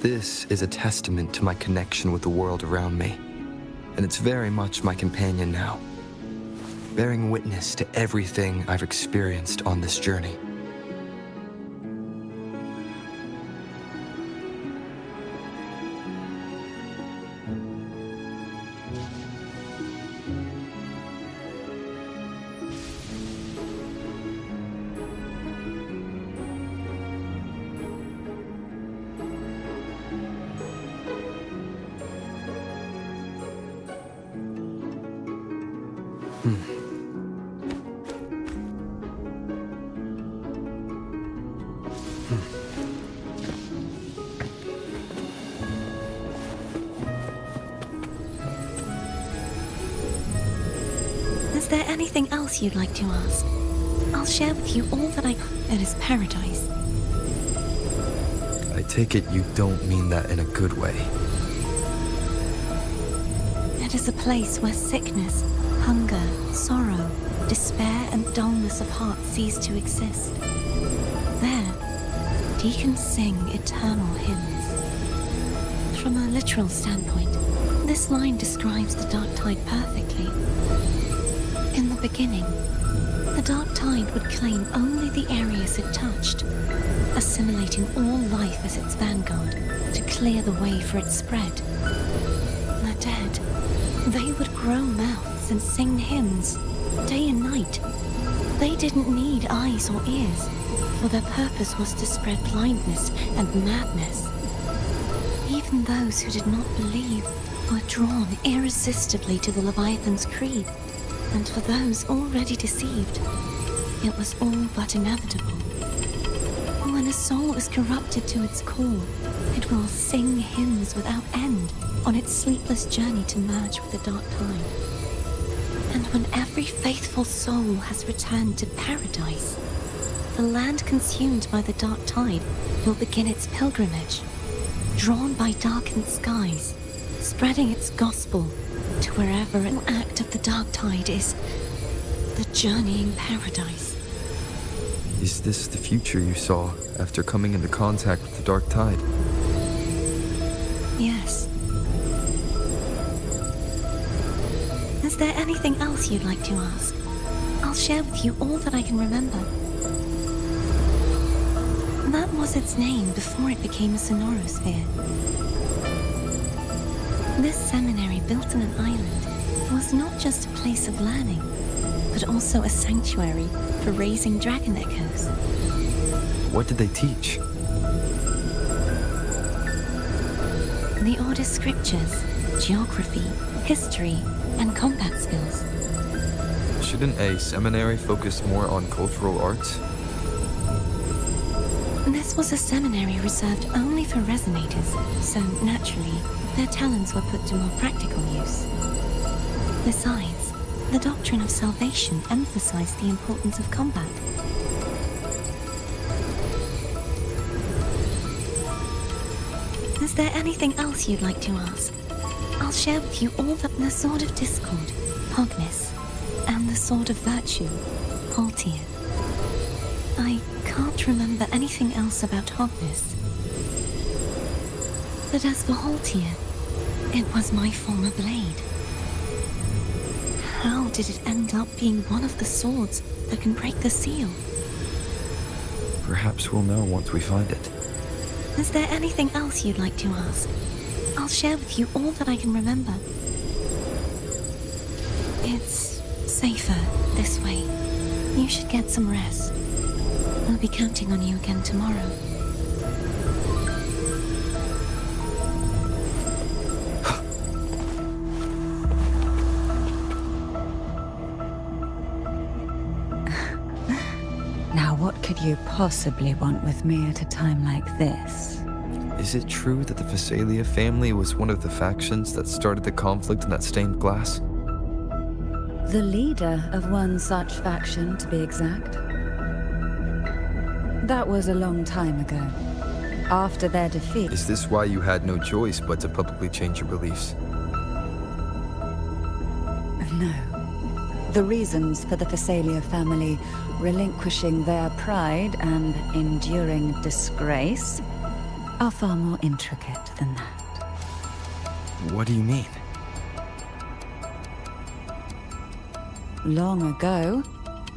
This is a testament to my connection with the world around me, and it's very much my companion now, bearing witness to everything I've experienced on this journey. Is there anything else you'd like to ask? I'll share with you all that It is paradise. I take it you don't mean that in a good way. It is a place where sickness, hunger, sorrow, despair, and dullness of heart cease to exist. There, deacons sing eternal hymns. From a literal standpoint, this line describes the dark tide perfectly. In the beginning, the dark tide would claim only the areas it touched, assimilating all life as its vanguard to clear the way for its spread. The dead, they would grow mouths and sing hymns, day and night. They didn't need eyes or ears, for their purpose was to spread blindness and madness. Even those who did not believe were drawn irresistibly to the Leviathan's creed, and for those already deceived, it was all but inevitable. When a soul is corrupted to its core, it will sing hymns without end on its sleepless journey to merge with the dark tide. And when every faithful soul has returned to paradise, the land consumed by the dark tide will begin its pilgrimage, drawn by darkened skies, spreading its gospel to wherever an act of the dark tide is the journeying paradise. Is this the future you saw after coming into contact with the dark tide? Yes. Is there anything else you'd like to ask? I'll share with you all that I can remember. That was its name before it became a sonorosphere. This seminary, built on an island, was not just a place of learning, but also a sanctuary for raising dragon echoes. What did they teach? The Order's scriptures, geography, history, and combat skills. Shouldn't a seminary focus more on cultural arts? This was a seminary reserved only for resonators, so naturally, their talents were put to more practical use. Besides, the doctrine of salvation emphasized the importance of combat. Is there anything else you'd like to ask? I'll share with you all the Sword of Discord, Pognus, and the Sword of Virtue, Haltier. I can't remember anything else about Pognus. But as for Haltier, it was my former blade. How did it end up being one of the swords that can break the seal? Perhaps we'll know once we find it. Is there anything else you'd like to ask? I'll share with you all that I can remember. It's safer this way. You should get some rest. We'll be counting on you again tomorrow. Now, what could you possibly want with me at a time like this? Is it true that the Phasalia family was one of the factions that started the conflict in that stained glass? The leader of one such faction, to be exact. That was a long time ago. After their defeat... Is this why you had no choice but to publicly change your beliefs? No. The reasons for the Phasalia family relinquishing their pride and enduring disgrace are far more intricate than that. What do you mean? Long ago,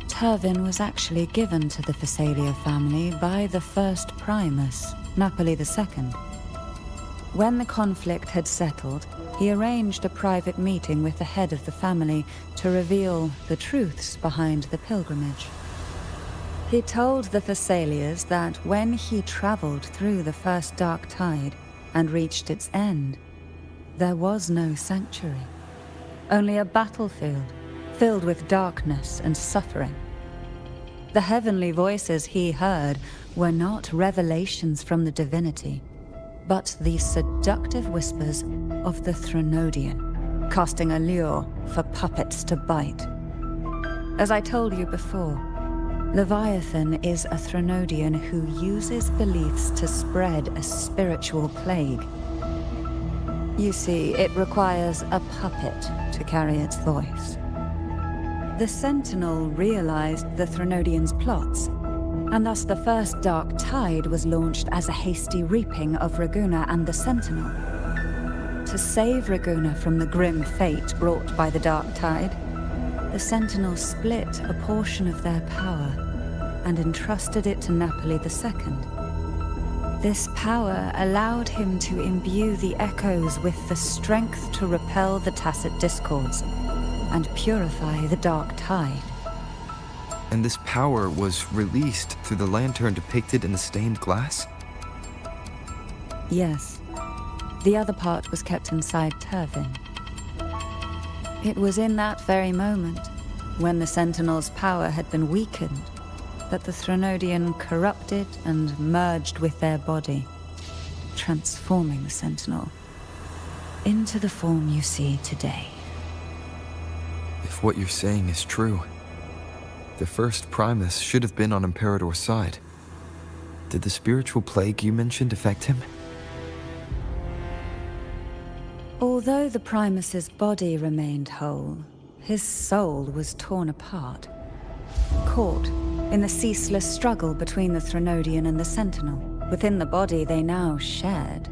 Turvin was actually given to the Phasalia family by the first Primus, Napoli II. When the conflict had settled, he arranged a private meeting with the head of the family to reveal the truths behind the pilgrimage. He told the Phasalias that when he traveled through the first dark tide and reached its end, there was no sanctuary, only a battlefield filled with darkness and suffering. The heavenly voices he heard were not revelations from the divinity, but the seductive whispers of the Threnodian, casting a lure for puppets to bite. As I told you before, Leviathan is a Threnodian who uses beliefs to spread a spiritual plague. You see, it requires a puppet to carry its voice. The Sentinel realized the Threnodian's plots, and thus the first Dark Tide was launched as a hasty reaping of Raguna and the Sentinel. To save Raguna from the grim fate brought by the Dark Tide, the Sentinel split a portion of their power and entrusted it to Napoli II. This power allowed him to imbue the echoes with the strength to repel the Tacit Discords and purify the Dark Tide. And this power was released through the lantern depicted in the stained glass? Yes. The other part was kept inside Turvin. It was in that very moment, when the Sentinel's power had been weakened, that the Threnodian corrupted and merged with their body, transforming the Sentinel into the form you see today. If what you're saying is true, the first Primus should have been on Imperator's side. Did the spiritual plague you mentioned affect him? Although the Primus's body remained whole, his soul was torn apart, caught in the ceaseless struggle between the Threnodian and the Sentinel. Within the body they now shared.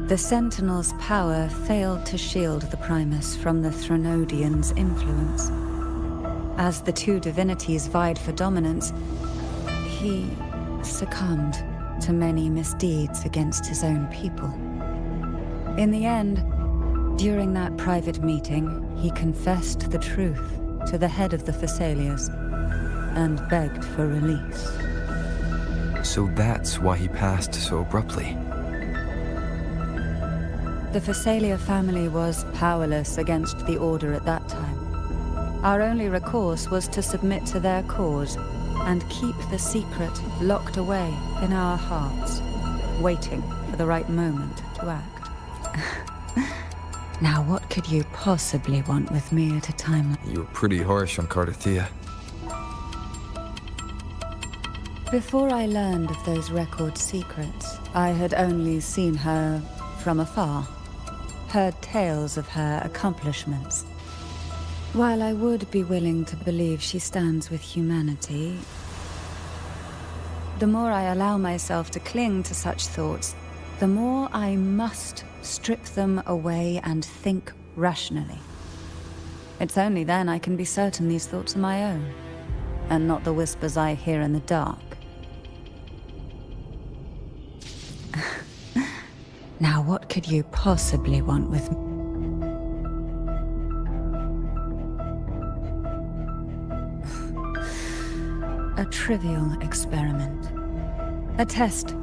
The Sentinel's power failed to shield the Primus from the Threnodian's influence. As the two divinities vied for dominance, he succumbed to many misdeeds against his own people. In the end, during that private meeting, he confessed the truth to the head of the Thessalias and begged for release. So that's why he passed so abruptly. The Thessalia family was powerless against the Order at that time. Our only recourse was to submit to their cause and keep the secret locked away in our hearts, waiting for the right moment to act. Now, what could you possibly want with me at a time like... You were pretty harsh on Cardathia. Before I learned of those record secrets, I had only seen her from afar, heard tales of her accomplishments. While I would be willing to believe she stands with humanity, the more I allow myself to cling to such thoughts, the more I must strip them away and think rationally. It's only then I can be certain these thoughts are my own, and not the whispers I hear in the dark. Now, what could you possibly want with me? A trivial experiment. A test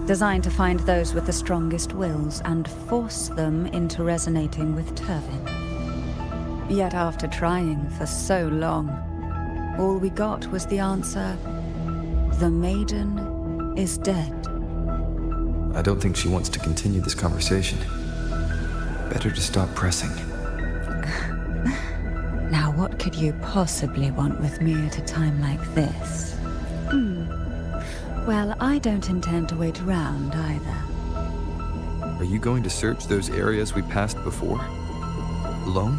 designed to find those with the strongest wills and force them into resonating with Turvin. Yet after trying for so long, all we got was the answer, the maiden is dead. I don't think she wants to continue this conversation. Better to stop pressing. Now, what could you possibly want with me at a time like this? Well, I don't intend to wait around either. Are you going to search those areas we passed before? Alone?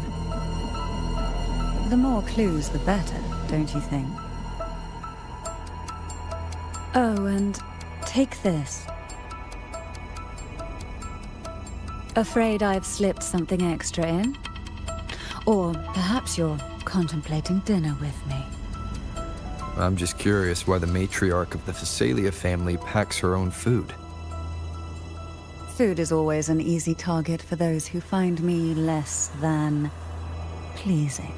The more clues, the better, don't you think? Oh, and take this. Afraid I've slipped something extra in? Or perhaps you're contemplating dinner with me. I'm just curious why the matriarch of the Thessalia family packs her own food. Food is always an easy target for those who find me less than pleasing.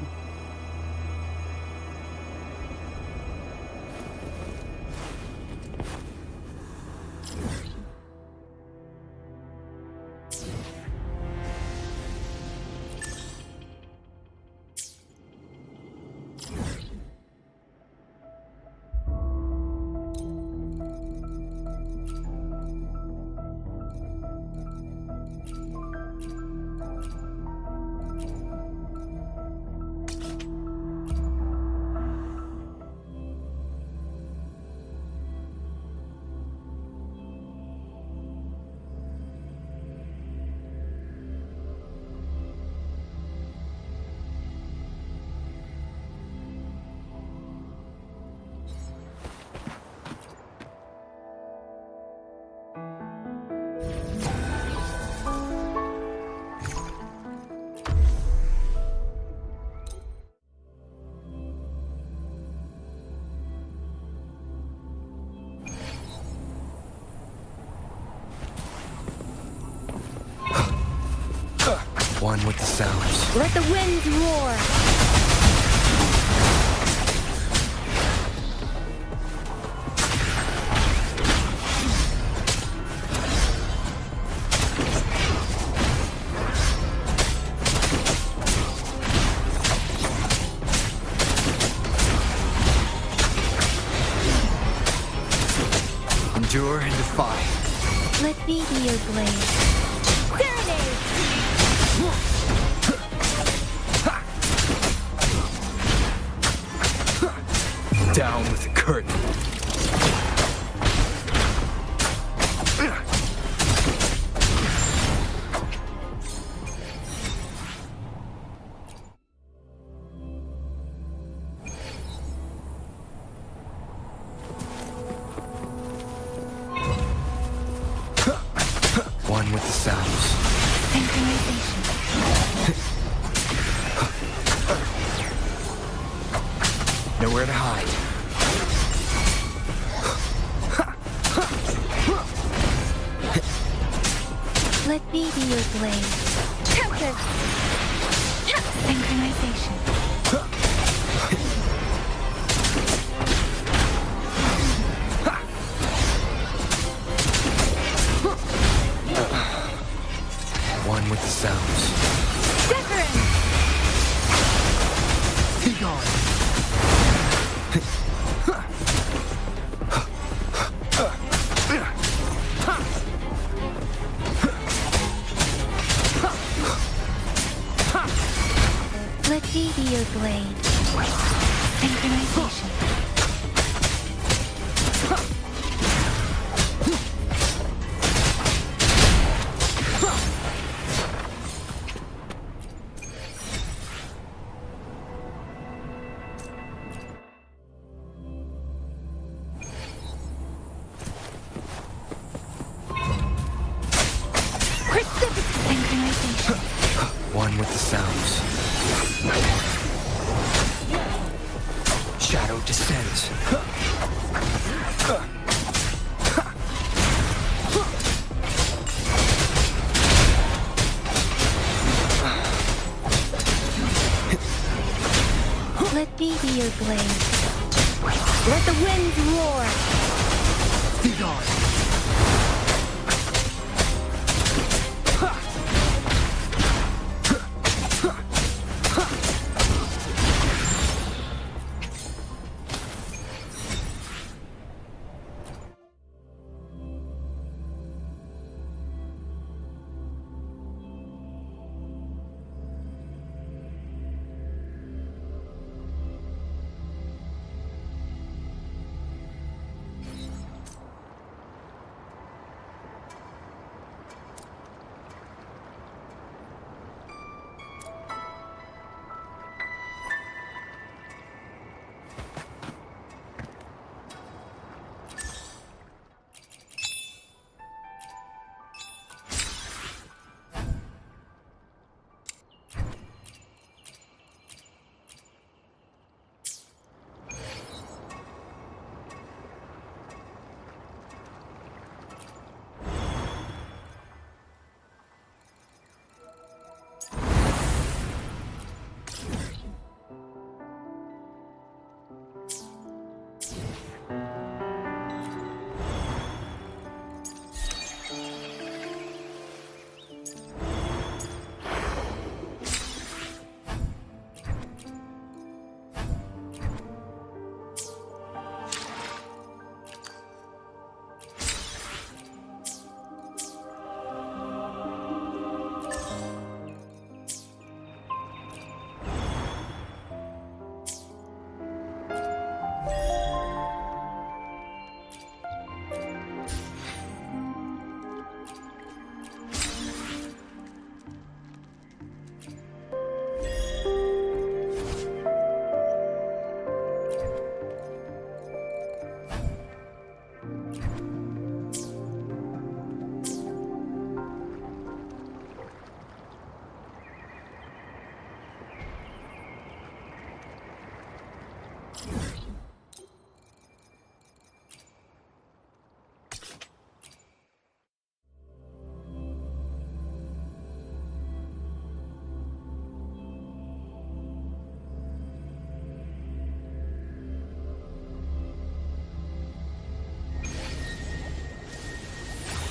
One with the sounds. Let the winds roar! Endure and defy. Let me be your blade. Serenade! Down with the curtain. One with the sounds. Synchronization. Nowhere to hide. Let me be your blade. Tempest! Synchronization. One with the sounds. Wuthering! Be gone. Let me be your blade. Synchronization. Synchronization. One with the sounds. Shadow descends. Let me be your blade. Let the winds roar! Be gone.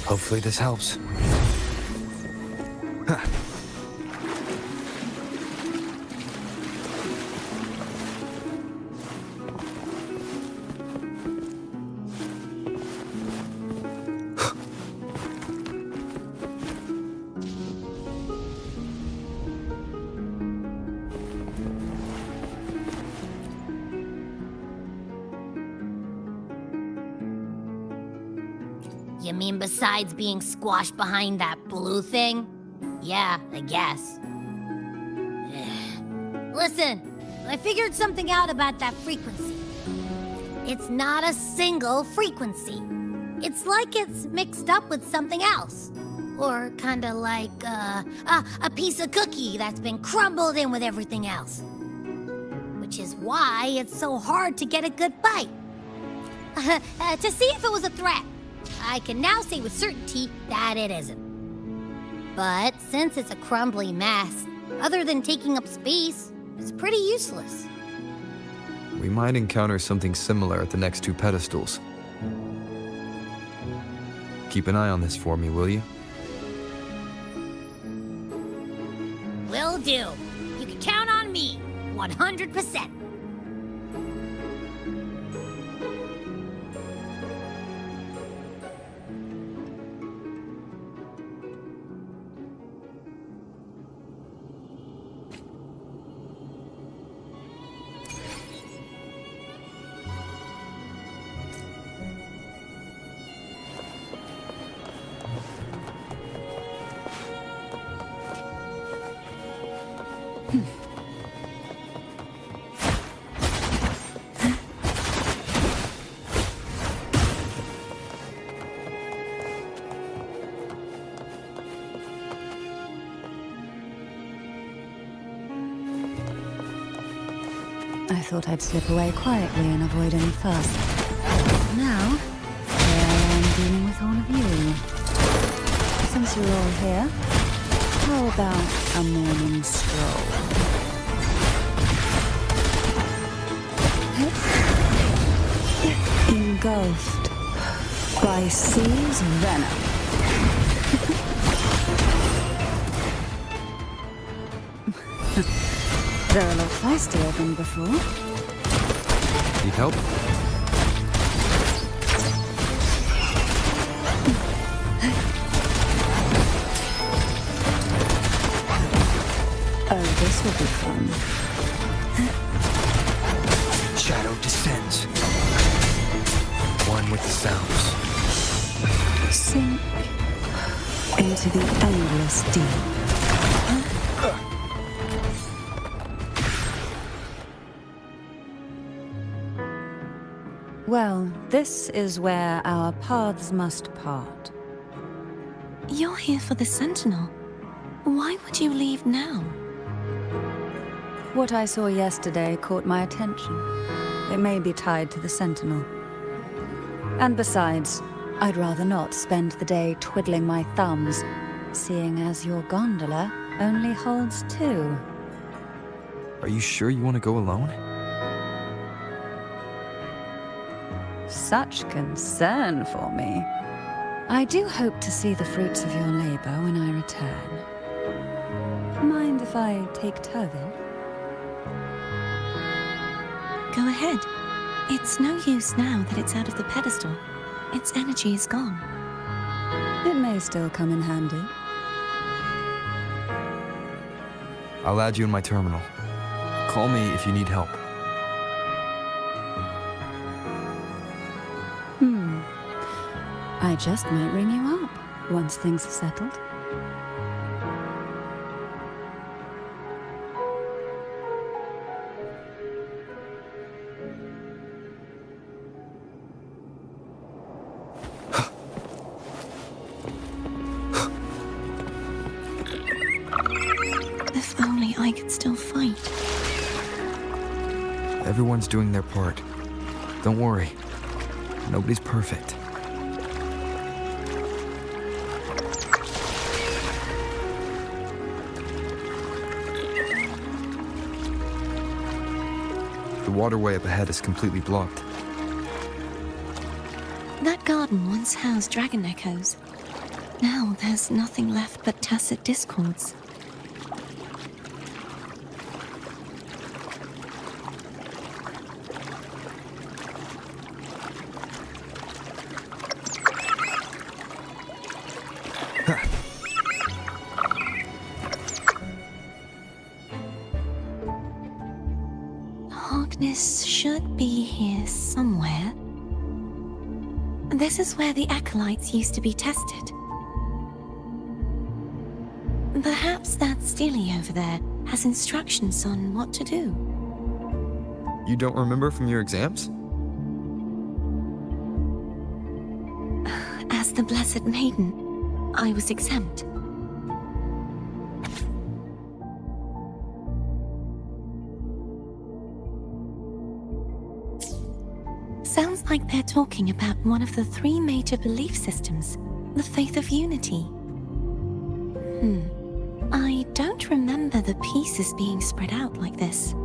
Hopefully this helps. Huh. You mean besides being squashed behind that blue thing? Yeah, I guess. Listen, I figured something out about that frequency. It's not a single frequency. It's like it's mixed up with something else. Or kinda like, a piece of cookie that's been crumbled in with everything else. Which is why it's so hard to get a good bite. To see if it was a threat. I can now say with certainty that it isn't. But since it's a crumbly mess, other than taking up space, it's pretty useless. We might encounter something similar at the next two pedestals. Keep an eye on this for me, will you? Will do. You can count on me, 100%. I thought I'd slip away quietly and avoid any fuss. Now, here I am dealing with all of you. Since you're all here, how about a morning stroll? Engulfed by sea's venom. They're a lot feistier than before. Need help? Oh, this will be fun. Shadow descends. One with the sounds. Sink into the endless deep. Well, this is where our paths must part. You're here for the Sentinel. Why would you leave now? What I saw yesterday caught my attention. It may be tied to the Sentinel. And besides, I'd rather not spend the day twiddling my thumbs, seeing as your gondola only holds 2. Are you sure you want to go alone? Such concern for me. I do hope to see the fruits of your labor when I return. Mind if I take Turvin? Go ahead. It's no use now that it's out of the pedestal. Its energy is gone. It may still come in handy. I'll add you in my terminal. Call me if you need help. I just might ring you up once things are settled. If only I could still fight. Everyone's doing their part. Don't worry. Nobody's perfect. The waterway up ahead is completely blocked. That garden once housed dragon echoes. Now there's nothing left but tacit discords. Hogness should be here somewhere. This is where the acolytes used to be tested. Perhaps that Steely over there has instructions on what to do. You don't remember from your exams? As the Blessed Maiden, I was exempt. Sounds like they're talking about one of the 3 major belief systems, the faith of unity. I don't remember the pieces being spread out like this.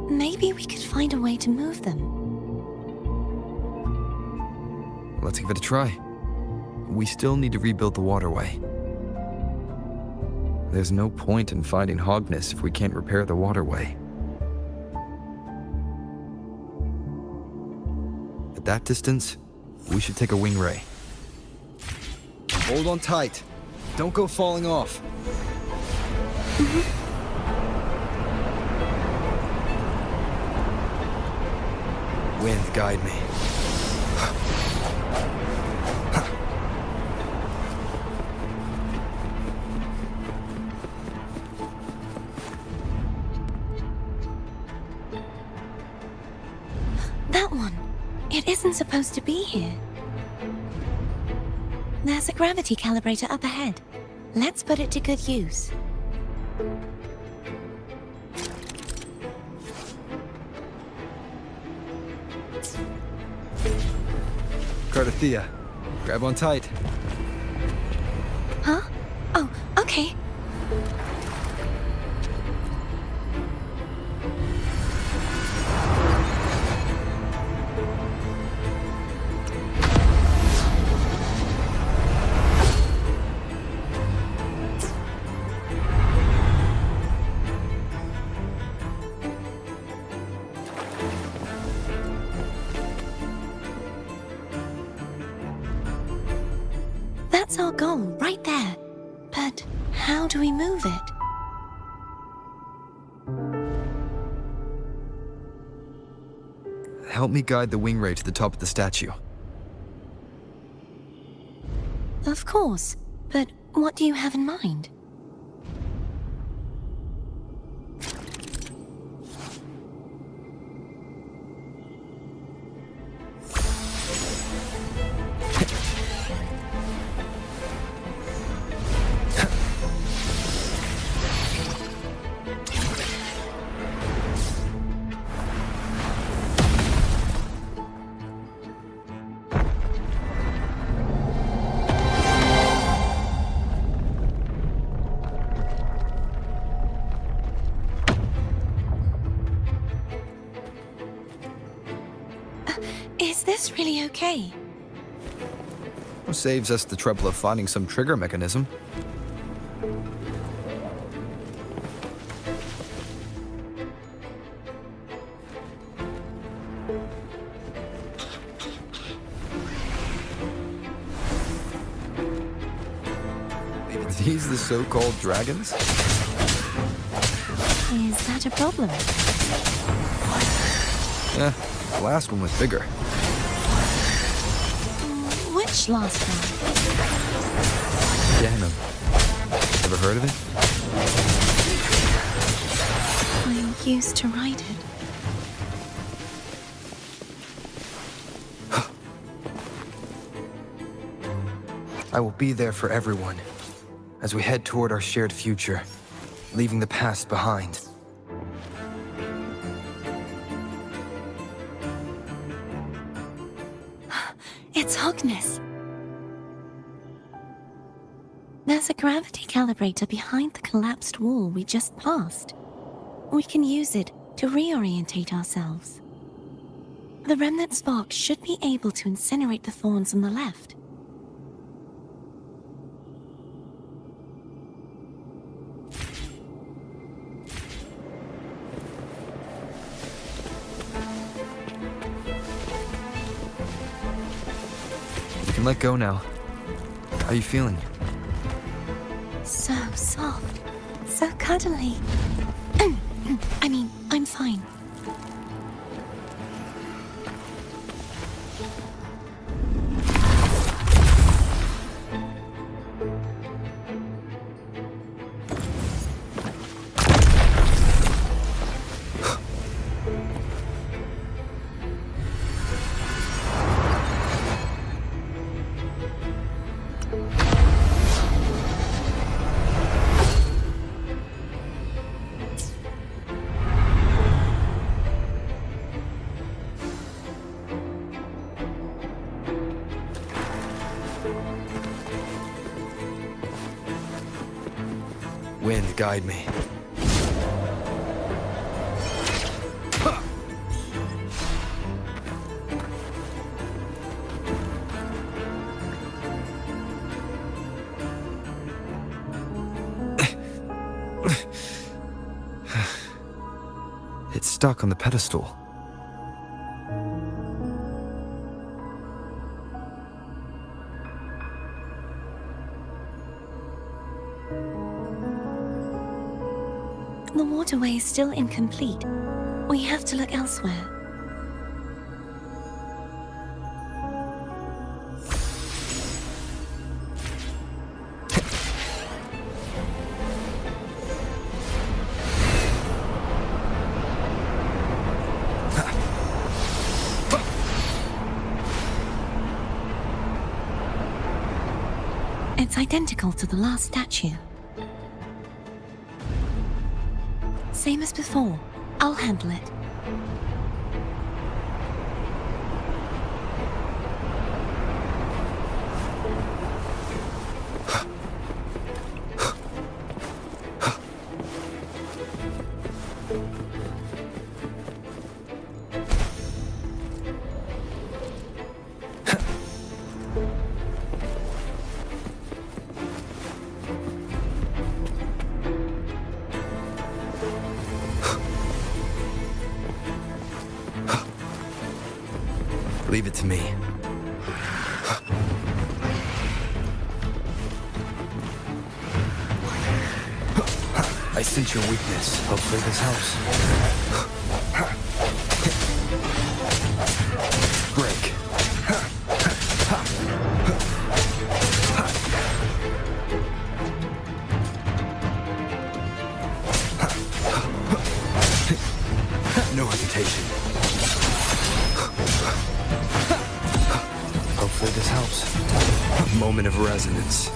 Maybe we could find a way to move them. Let's give it a try. We still need to rebuild the waterway. There's no point in finding Hogness if we can't repair the waterway. At that distance, we should take a wing ray. Hold on tight. Don't go falling off. Wind, guide me. That one. It isn't supposed to be here. There's a gravity calibrator up ahead. Let's put it to good use. Cardathea, grab on tight. Huh? Oh, okay. That's our goal, right there. But how do we move it? Help me guide the wing ray to the top of the statue. Of course, but what do you have in mind? Is this really okay? Saves us the trouble of finding some trigger mechanism. Are these the so-called dragons? Is that a problem? Yeah, the last one was bigger. Which last one? Ganem. Ever heard of it? I used to ride it. I will be there for everyone as we head toward our shared future, leaving the past behind. It's Hogness. There's a gravity calibrator behind the collapsed wall we just passed. We can use it to reorientate ourselves. The remnant spark should be able to incinerate the thorns on the left. can let go now. How are you feeling? So soft. So cuddly. I mean, I'm fine. Wind, guide me. It's stuck on the pedestal. The waterway is still incomplete. We have to look elsewhere. It's identical to the last statue. Same as before. I'll handle it. Leave it to me. I sense your weakness. Hopefully this helps. Break. No hesitation. Hopefully this helps. Moment of resonance.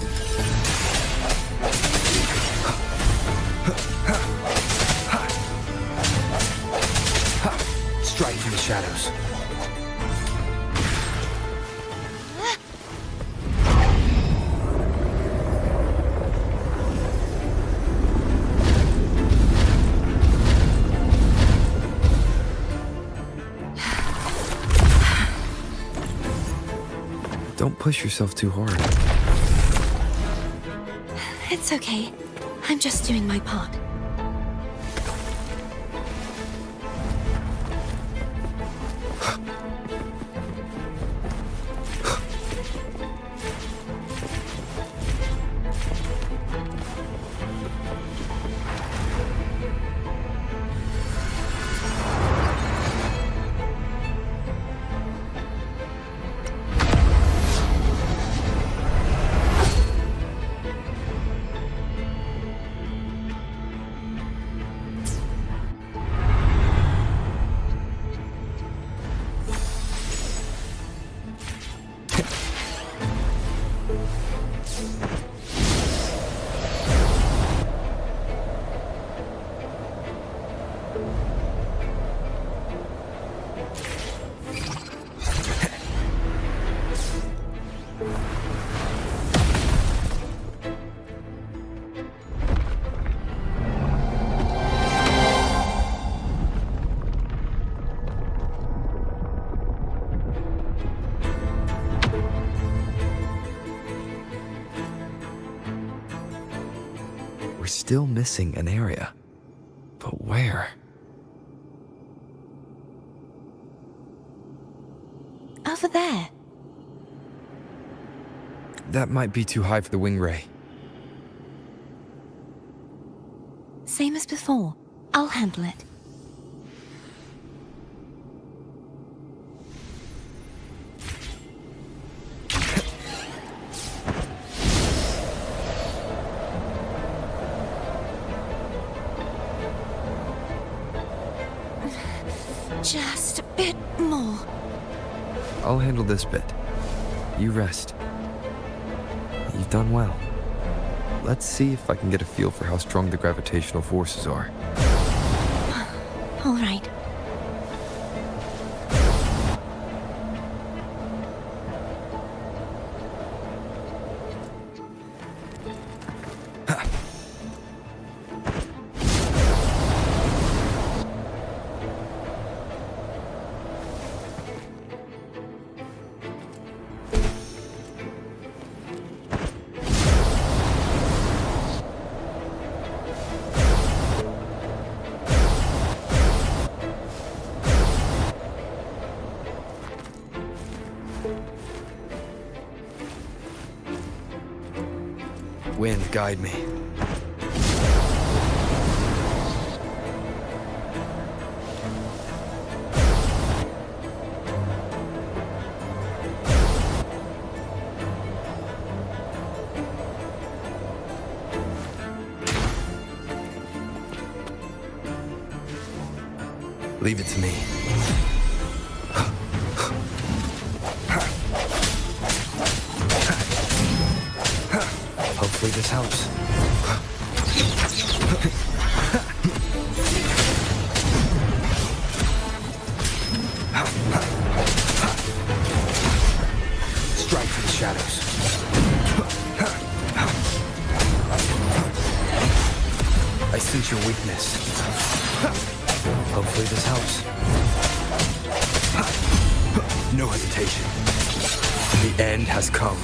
Strike through the shadows. Don't push yourself too hard. It's okay. I'm just doing my part. We're still missing an area. But where? Over there. That might be too high for the wing ray. Same as before. I'll handle it. Just a bit more. I'll handle this bit. You rest. You've done well. Let's see if I can get a feel for how strong the gravitational forces are. All right. Wind, guide me. Leave it to me. Hopefully this helps. Strike for the shadows. I sense your weakness. Hopefully this helps. No hesitation. The end has come.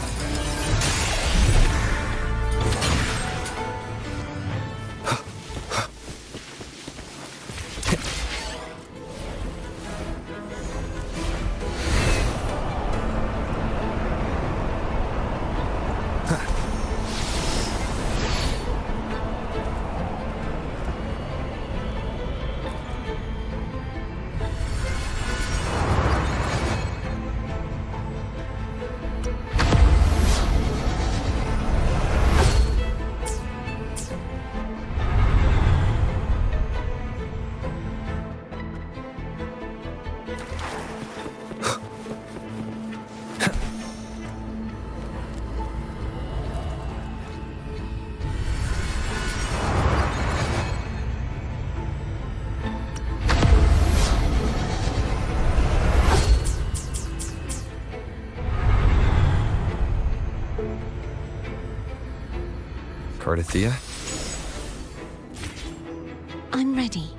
Cardathea? I'm ready.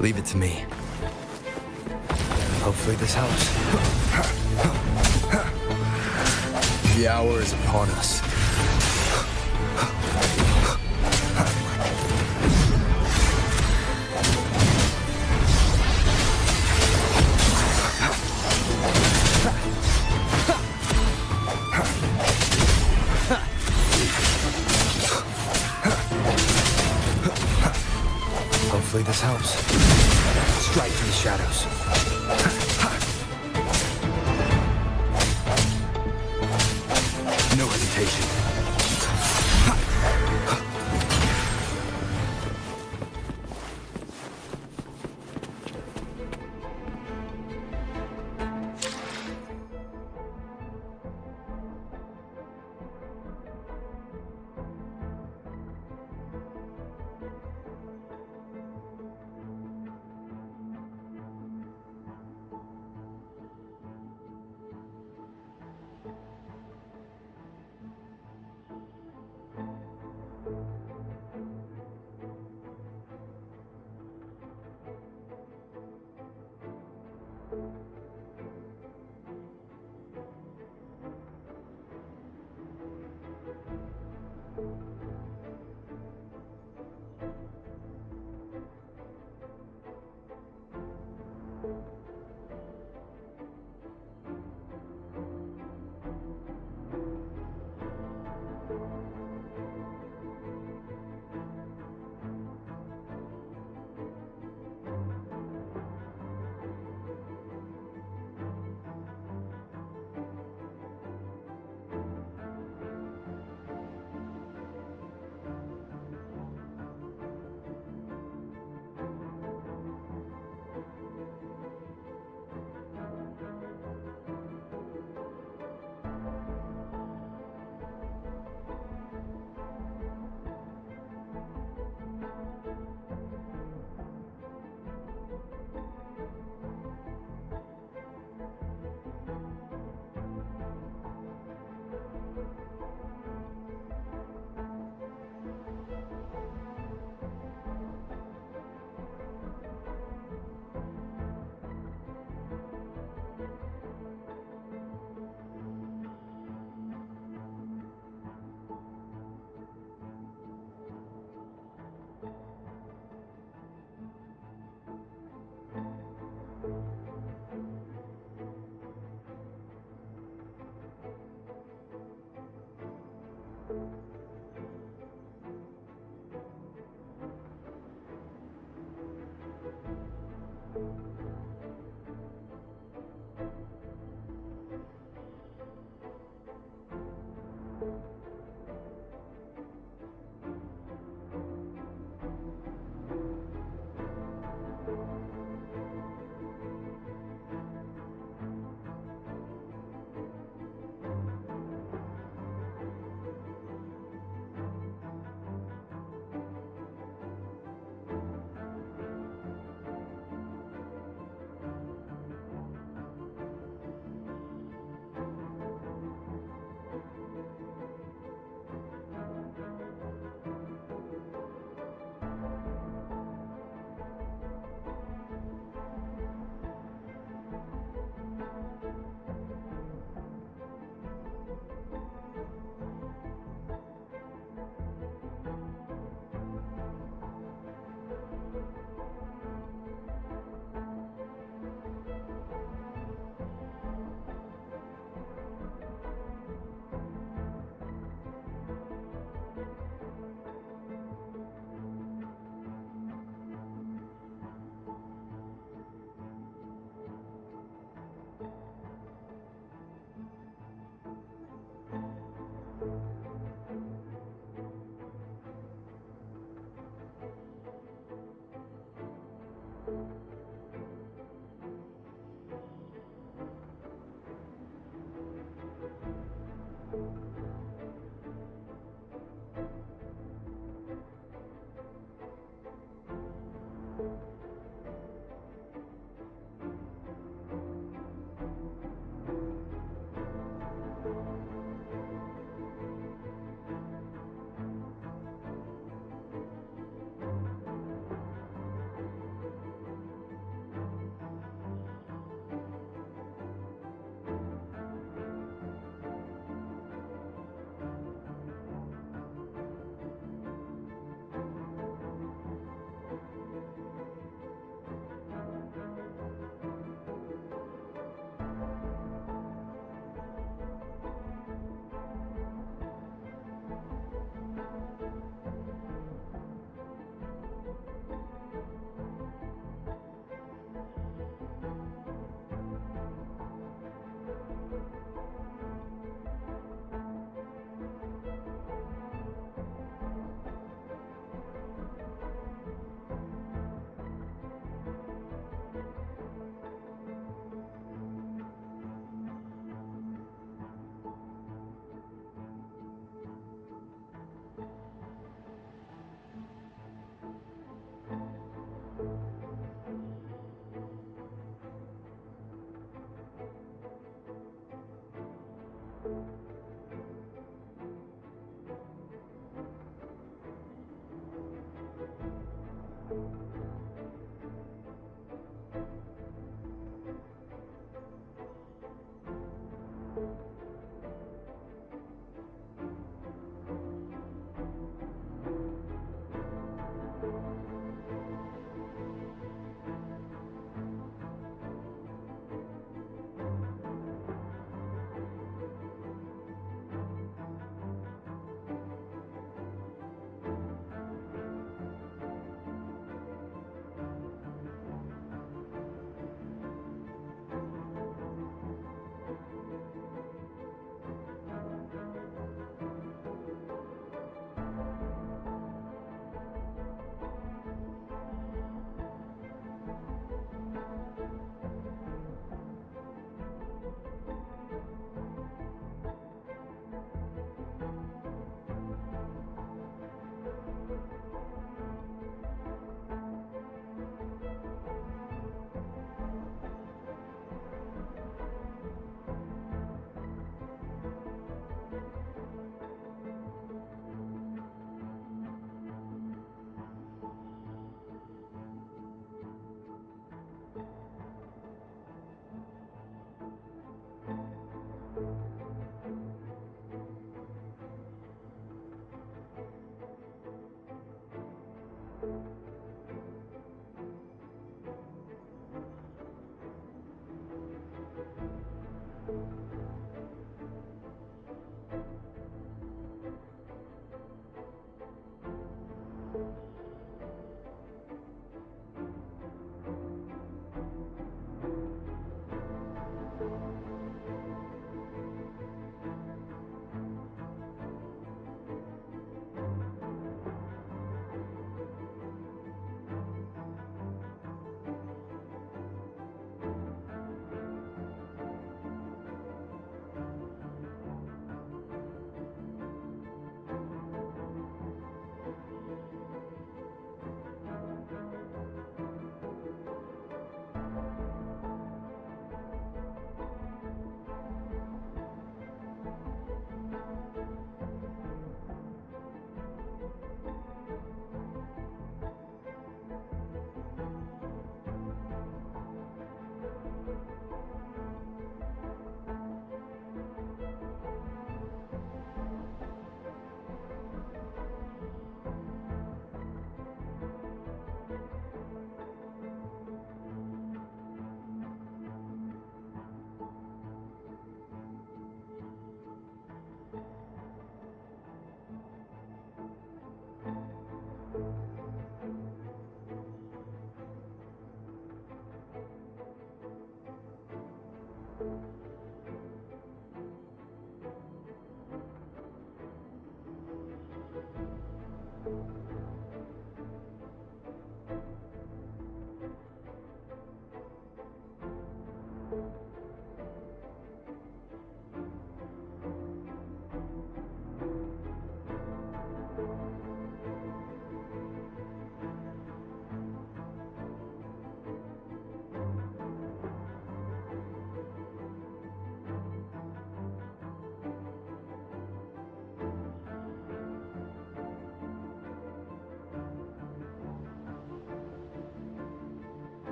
Leave it to me. Hopefully this helps. The hour is upon us. Hopefully this helps. Strike for the shadows. No hesitation.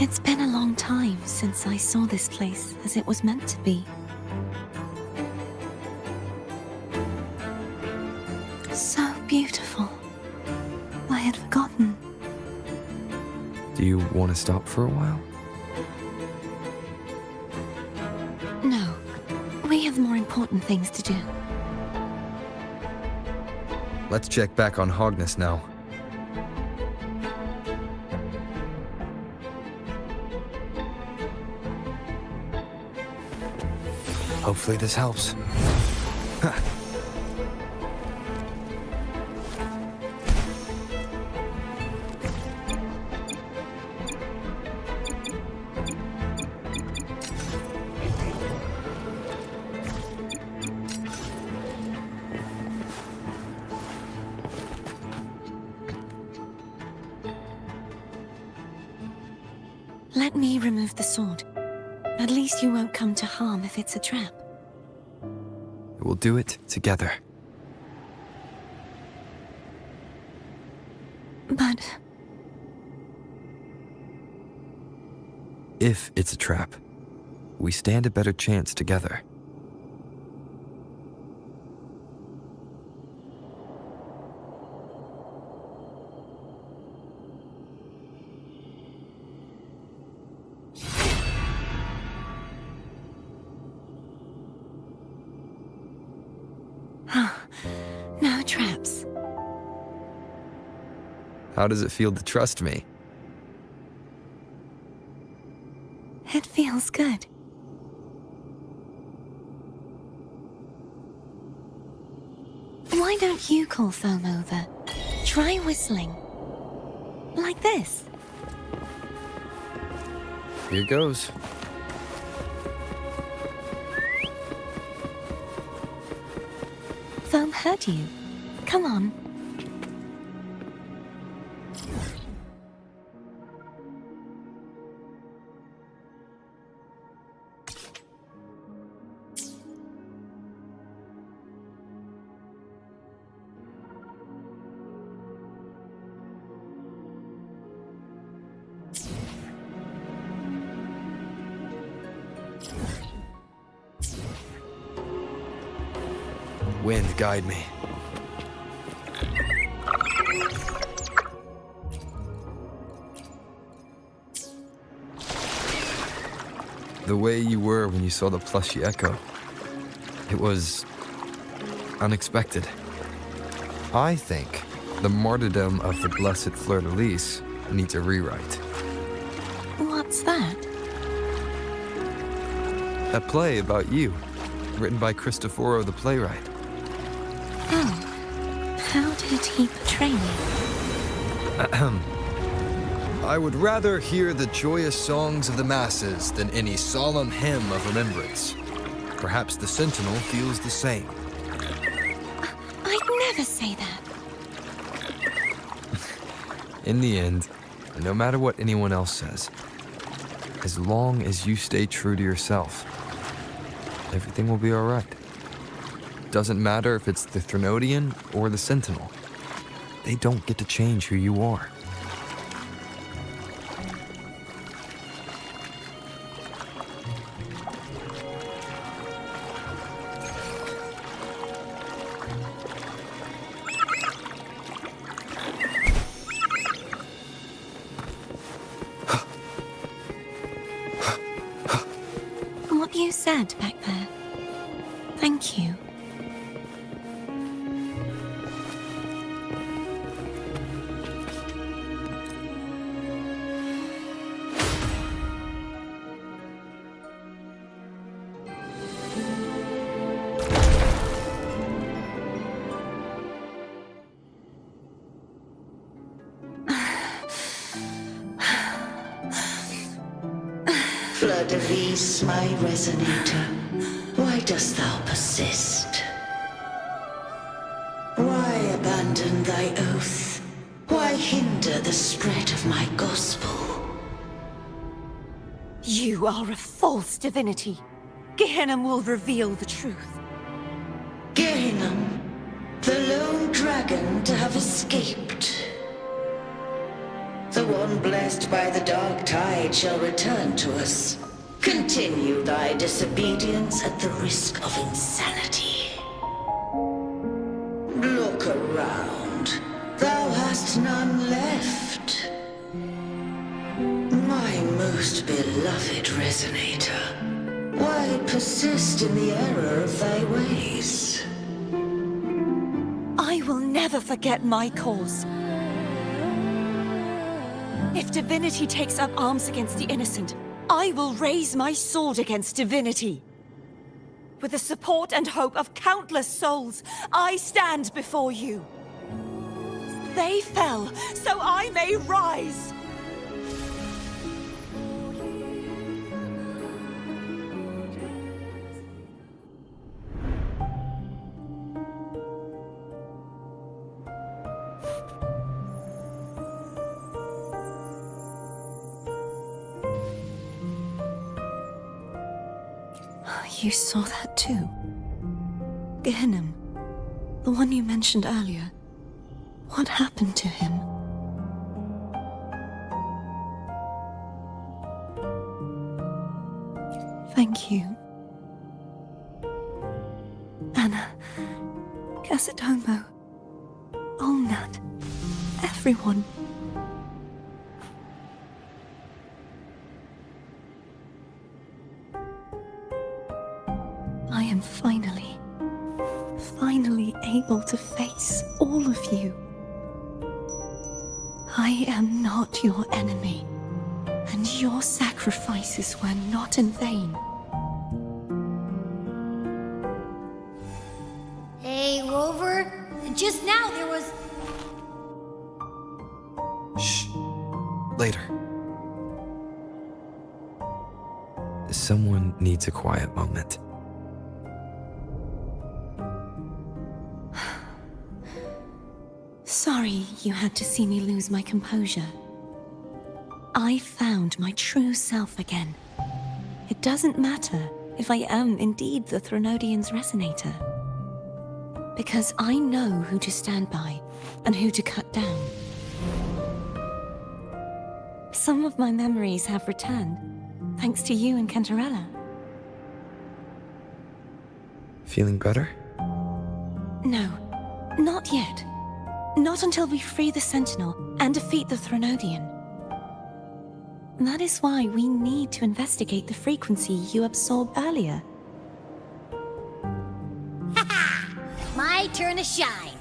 It's been a long time since I saw this place as it was meant to be. So beautiful. I had forgotten. Do you want to stop for a while? No. We have more important things to do. Let's check back on Hogness now. Hopefully this helps. Let me remove the sword. At least you won't come to harm if it's a trap. We'll do it together. But If it's a trap, we stand a better chance together. no traps. How does it feel to trust me? It feels good. Why don't you call Foam over? Try whistling. Like this. Here goes. Foam heard you. Come on. Wind, guide me. The way you were when you saw the plushy echo. It was unexpected. I think the martyrdom of the blessed fleur-de-lis needs a rewrite. What's that? A play about you, written by Cristoforo the playwright. Oh. How did he portray me? I would rather hear the joyous songs of the masses than any solemn hymn of remembrance. Perhaps the Sentinel feels the same. I'd never say that. In the end, no matter what anyone else says, as long as you stay true to yourself, everything will be all right. Doesn't matter if it's the Threnodian or the Sentinel. They don't get to change who you are. What you said back there. Thank you. Fleur-de-lis, my resonator, why dost thou persist? Why abandon thy oath? Why hinder the spread of my gospel? You are a false divinity. Gehenna will reveal the truth. Gehenna, the lone dragon to have escaped. The one blessed by the dark tide shall return to us. Continue thy disobedience at the risk of insanity. Look around. Thou hast none left. My most beloved resonator, why persist in the error of thy ways? I will never forget my cause. If divinity takes up arms against the innocent, I will raise my sword against divinity. With the support and hope of countless souls, I stand before you. They fell, so I may rise. You saw that too? Gehinnom, the one you mentioned earlier. What happened to him? Thank you. Anna, Casatomo, Olnat, everyone. I am finally able to face all of you. I am not your enemy, and your sacrifices were not in vain. Hey, Rover, just now there was... Shh. Later. Someone needs a quiet moment. Sorry you had to see me lose my composure. I found my true self again. It doesn't matter if I am indeed the Threnodian's resonator. Because I know who to stand by and who to cut down. Some of my memories have returned, thanks to you and Cantarella. Feeling better? No, not yet. Not until we free the Sentinel and defeat the Threnodian. That is why we need to investigate the frequency you absorbed earlier. My turn to shine.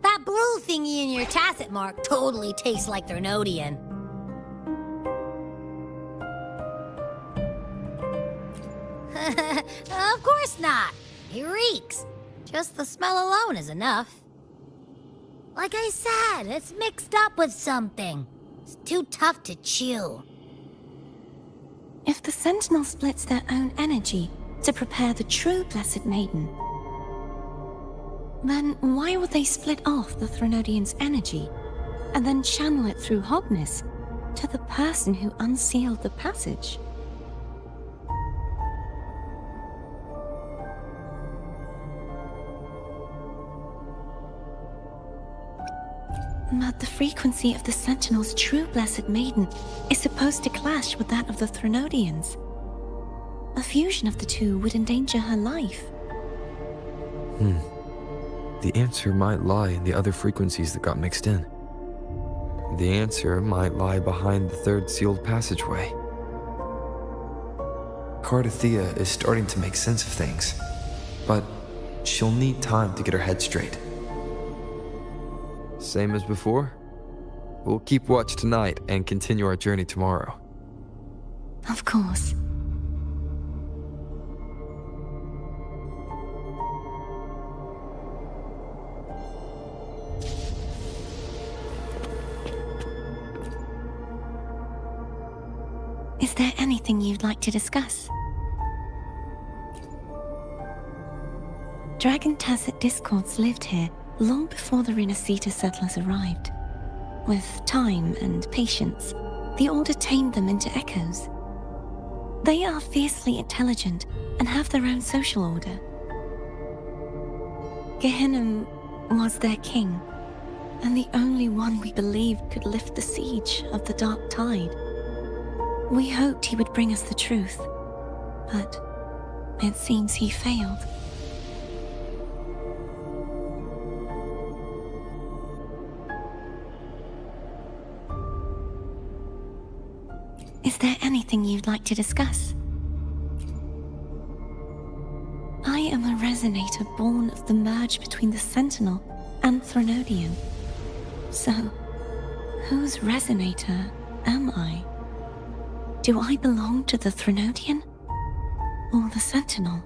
That blue thingy in your tacit mark totally tastes like Threnodian. Of course not. It reeks. Just the smell alone is enough. Like I said, it's mixed up with something. It's too tough to chew. If the Sentinel splits their own energy to prepare the true Blessed Maiden, then why would they split off the Threnodian's energy and then channel it through Hogness to the person who unsealed the passage? But the frequency of the Sentinel's true Blessed Maiden is supposed to clash with that of the Threnodian's. A fusion of the two would endanger her life. The answer might lie in the other frequencies that got mixed in. The answer might lie behind the third sealed passageway. Cardathea is starting to make sense of things, but she'll need time to get her head straight. Same as before? We'll keep watch tonight and continue our journey tomorrow. Of course. Is there anything you'd like to discuss? Dragon Tacet discords lived here long before the Renacita settlers arrived. With time and patience, the Order tamed them into echoes. They are fiercely intelligent and have their own social order. Gehinnom was their king, and the only one we believed could lift the siege of the dark tide. We hoped he would bring us the truth, but it seems he failed. Is there anything you'd like to discuss? I am a resonator born of the merge between the Sentinel and Threnodian. So, whose resonator am I? Do I belong to the Threnodian? Or the Sentinel?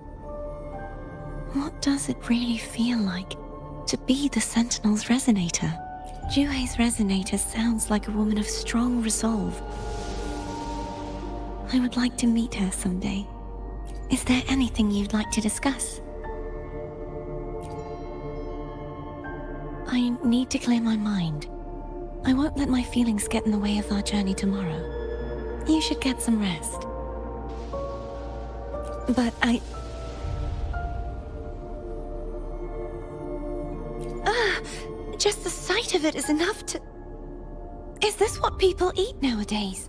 What does it really feel like to be the Sentinel's resonator? Juhe's resonator sounds like a woman of strong resolve. I would like to meet her someday. Is there anything you'd like to discuss? I need to clear my mind. I won't let my feelings get in the way of our journey tomorrow. You should get some rest. But just the sight of it is enough to... Is this what people eat nowadays?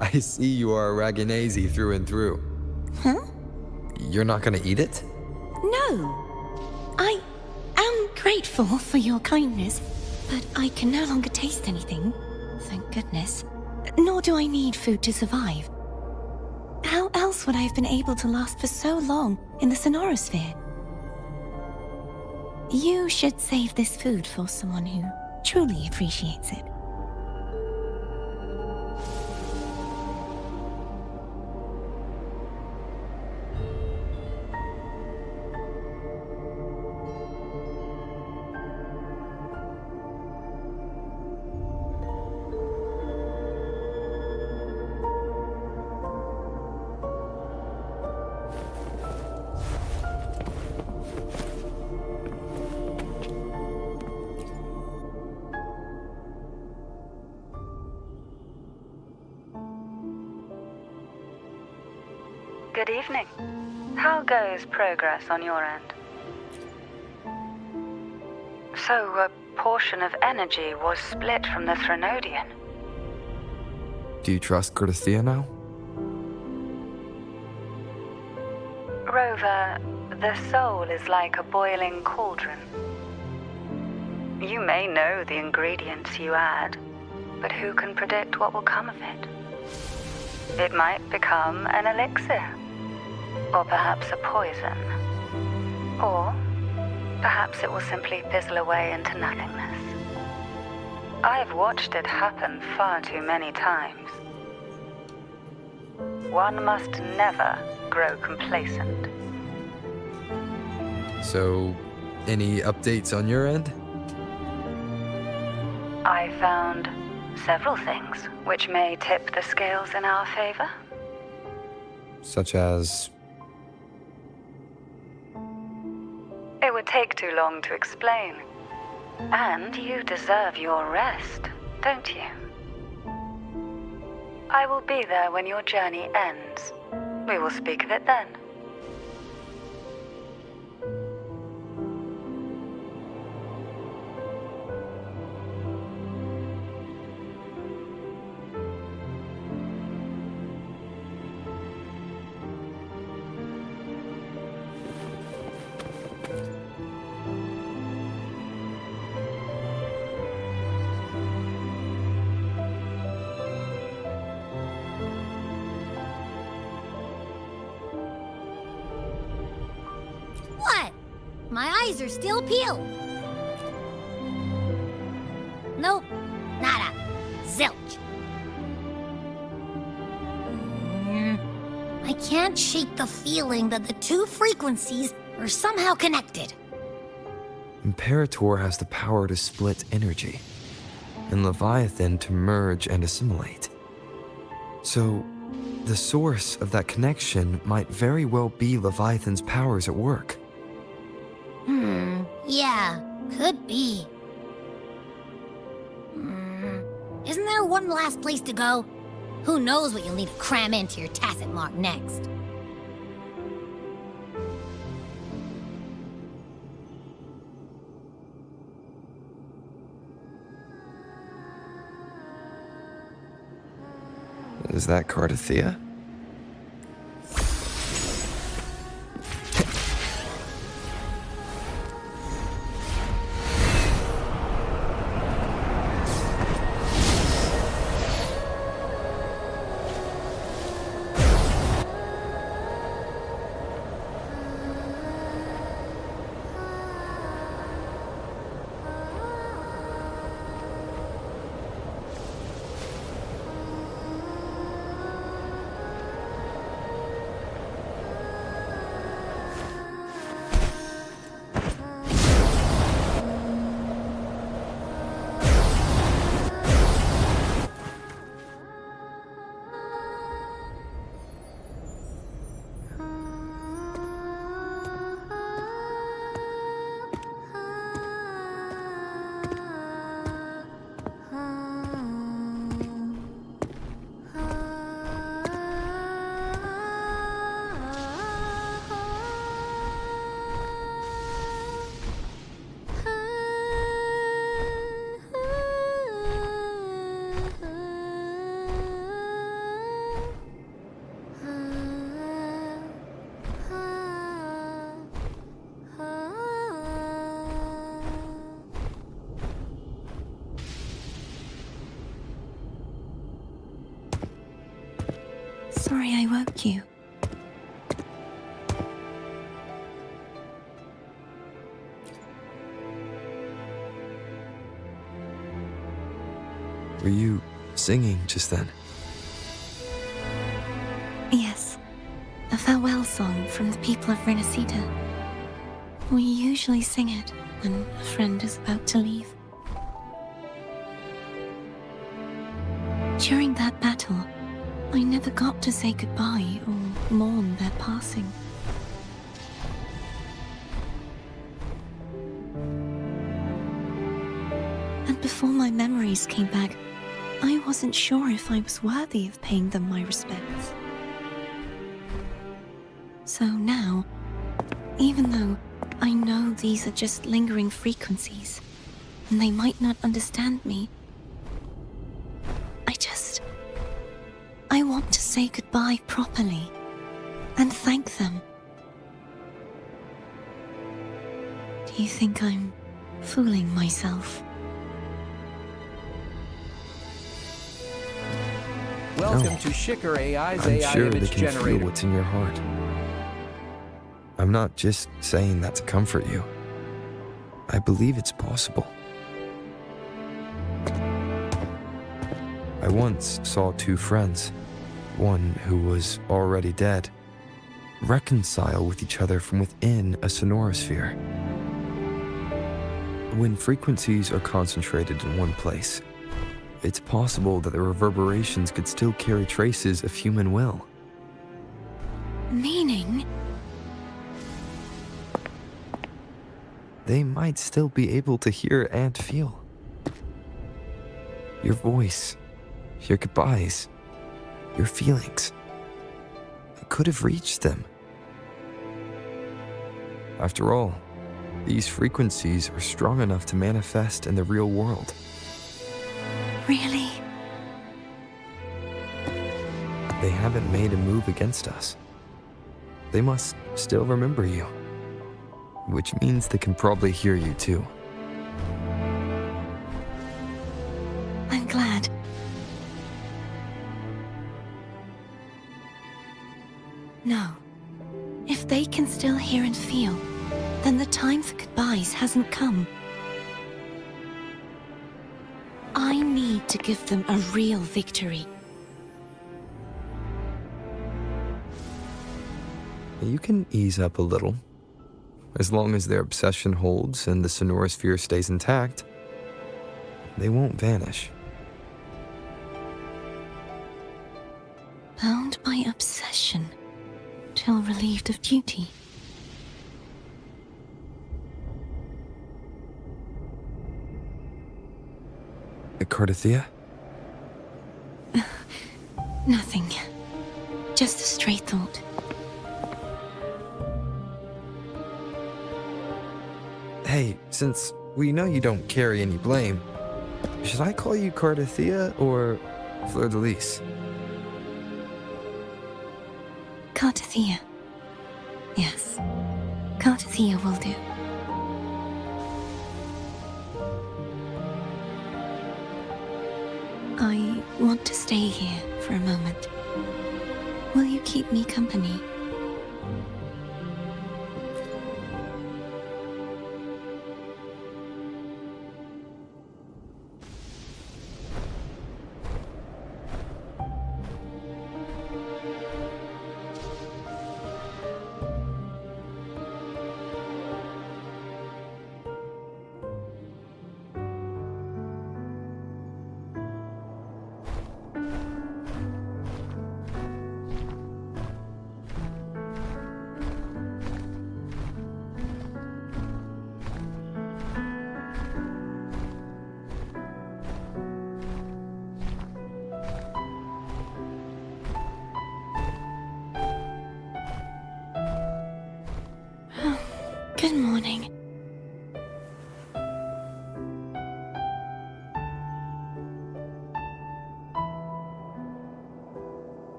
I see you are a Raganazi through and through. Huh? You're not gonna eat it? No. I am grateful for your kindness, but I can no longer taste anything. Thank goodness. Nor do I need food to survive. How else would I have been able to last for so long in the Sonorosphere? You should save this food for someone who truly appreciates it. Good evening. How goes progress on your end? So, a portion of energy was split from the Threnodian. Do you trust Cordesia now? Rover, the soul is like a boiling cauldron. You may know the ingredients you add, but who can predict what will come of it? It might become an elixir, or perhaps a poison, or perhaps it will simply fizzle away into nothingness. I've watched it happen far too many times. One must never grow complacent. So, any updates on your end? I found several things which may tip the scales in our favor. Such as... It would take too long to explain. And you deserve your rest, don't you? I will be there when your journey ends. We will speak of it then. What? My eyes are still peeled. Nope. Nada. Zilch. I can't shake the feeling that the two frequencies are somehow connected. Imperator has the power to split energy, and Leviathan to merge and assimilate. So, the source of that connection might very well be Leviathan's powers at work. Yeah, could be. Isn't there one last place to go? Who knows what you'll need to cram into your tacit mark next? Is that Cardathea? Sorry I woke you. Were you singing just then? Yes, a farewell song from the people of Renacita. We usually sing it when a friend is about to leave. During that battle, I never got to say goodbye or mourn their passing. And before my memories came back, I wasn't sure if I was worthy of paying them my respects. So now, even though I know these are just lingering frequencies, and they might not understand me, I want to say goodbye properly and thank them. Do you think I'm fooling myself? Welcome to Shicker AI's I'm AI sure they image can generator. feel what's in your heart. I'm not just saying that to comfort you. I believe it's possible. I once saw two friends, one who was already dead, reconcile with each other from within a sonorosphere. When frequencies are concentrated in one place, it's possible that the reverberations could still carry traces of human will. Meaning? They might still be able to hear and feel. Your voice, your goodbyes, your feelings. It could have reached them. After all, these frequencies are strong enough to manifest in the real world. Really? They haven't made a move against us. They must still remember you, which means they can probably hear you too. I'm glad. No. If they can still hear and feel, then the time for goodbyes hasn't come. I need to give them a real victory. You can ease up a little. As long as their obsession holds and the sonorosphere stays intact, they won't vanish. Bound by obsession, till relieved of duty. Cardathea? Nothing. Just a stray thought. Hey, since we know you don't carry any blame, should I call you Cardathea or Fleur de Lis? Cartathea. Yes, Cartathea will do. I want to stay here for a moment. Will you keep me company? Good morning.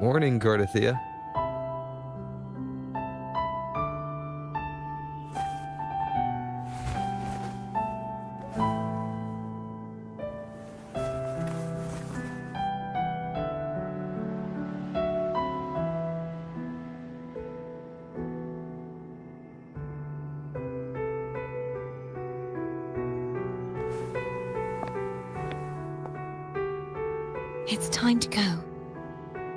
Morning, Cartathea. It's time to go.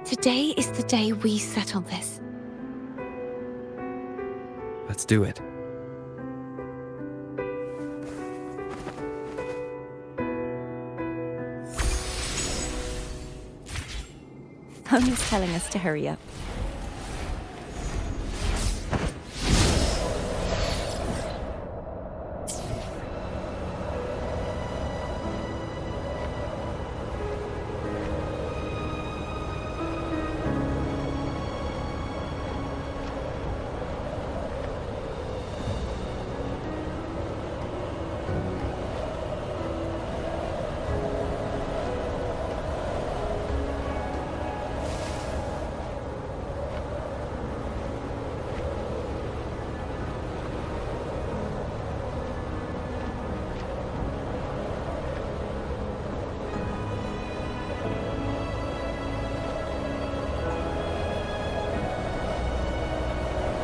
Today is the day we settle this. Let's do it. Pony's telling us to hurry up.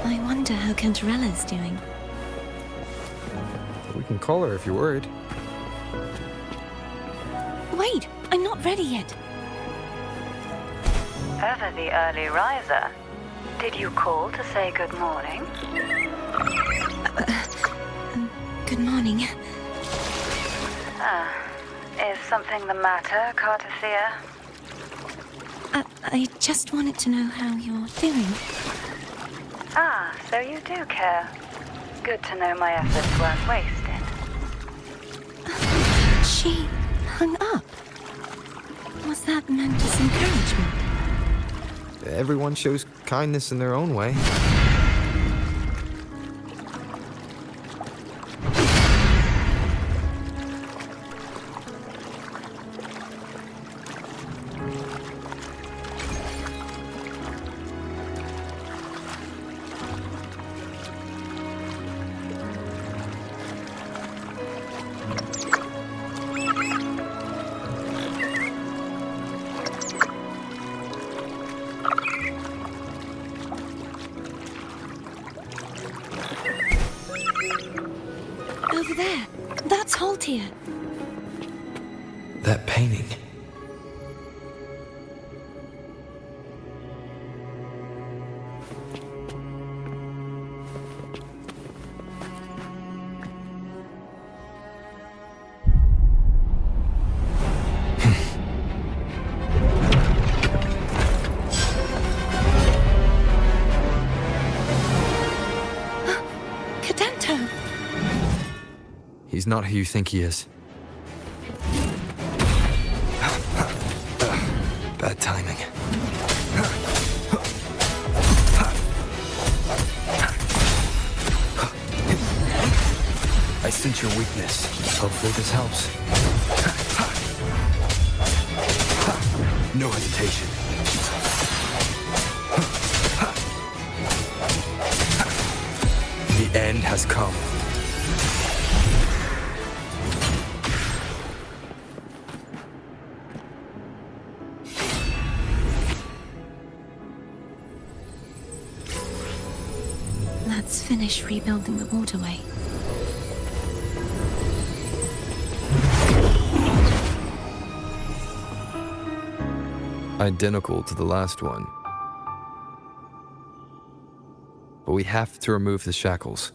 I wonder how Cantarella's doing. We can call her if you're worried. Wait, I'm not ready yet. Ever the early riser. Did you call to say good morning? Good morning. Is something the matter, Cartathea? I just wanted to know how you're doing. So you do care. Good to know my efforts weren't wasted. She hung up. Was that meant as encouragement? Everyone shows kindness in their own way. Over there. That's Haltia. That painting. He's not who you think he is. Bad timing. I sense your weakness. Hopefully this helps. No hesitation. The end has come. Let's finish rebuilding the waterway. Identical to the last one. But we have to remove the shackles.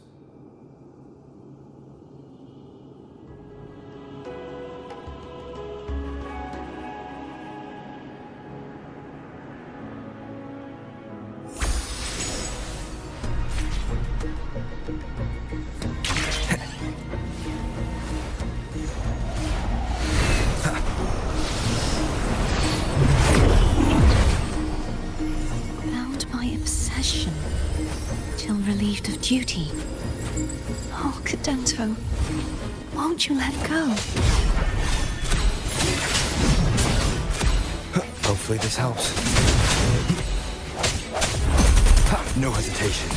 Relieved of duty. Oh, Cadento, won't you let go? Hopefully this helps. No hesitation.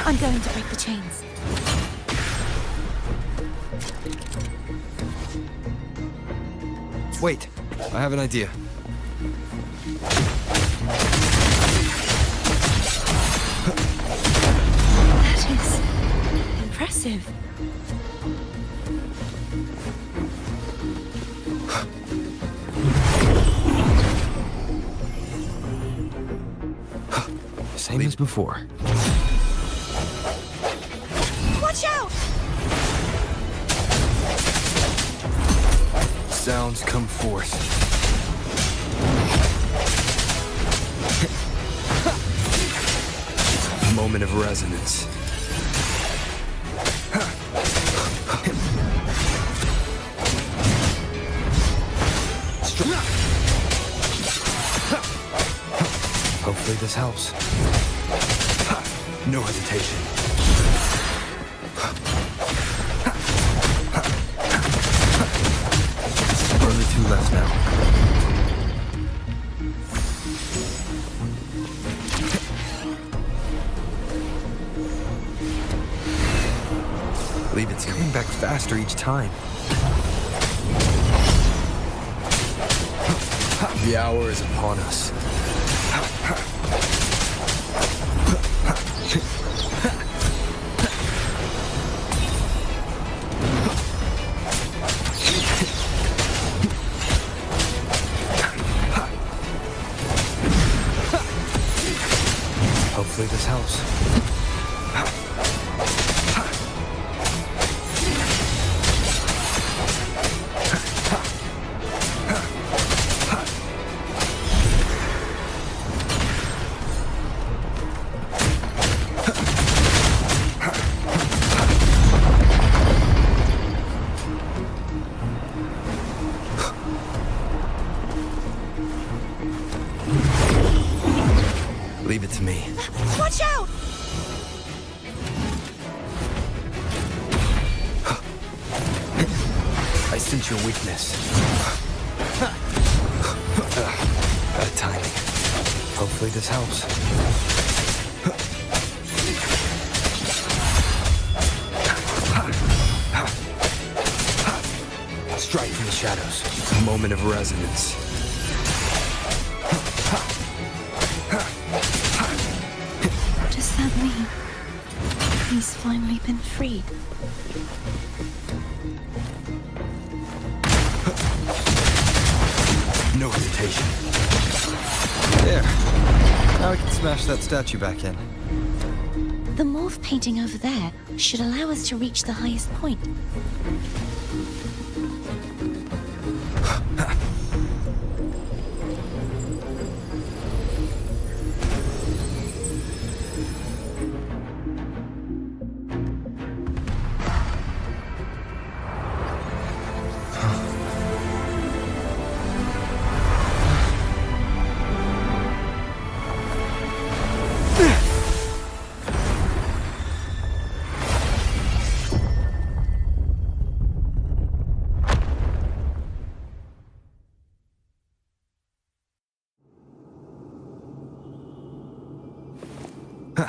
I'm going to break the chains. Wait, I have an idea. That is impressive. Same as before. Watch out! Sounds come forth. Moment of resonance. Hopefully this helps. No hesitation. Only two left now. Believe it's coming back faster each time. The hour is upon us. Hopefully this helps. Leave it to me. Watch out! I sense your weakness. Bad timing. Hopefully this helps. Strike from the shadows. Moment of resonance. What does that mean? He's finally been freed. No hesitation. There. Now we can smash that statue back in. The morph painting over there should allow us to reach the highest point. Did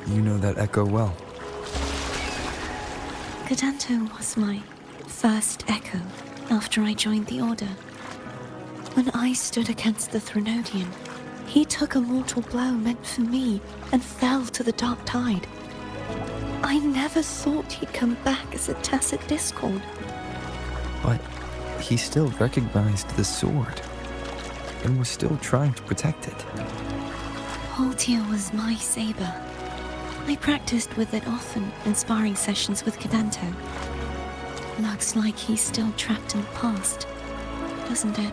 you know that echo well? Cadanto was my first echo after I joined the Order. When I stood against the Threnodian, he took a mortal blow meant for me and fell to the dark tide. I never thought he'd come back as a tacit discord. But he still recognized the sword and was still trying to protect it. Haltier was my saber. I practiced with it often in sparring sessions with Cadanto. Looks like he's still trapped in the past, doesn't it?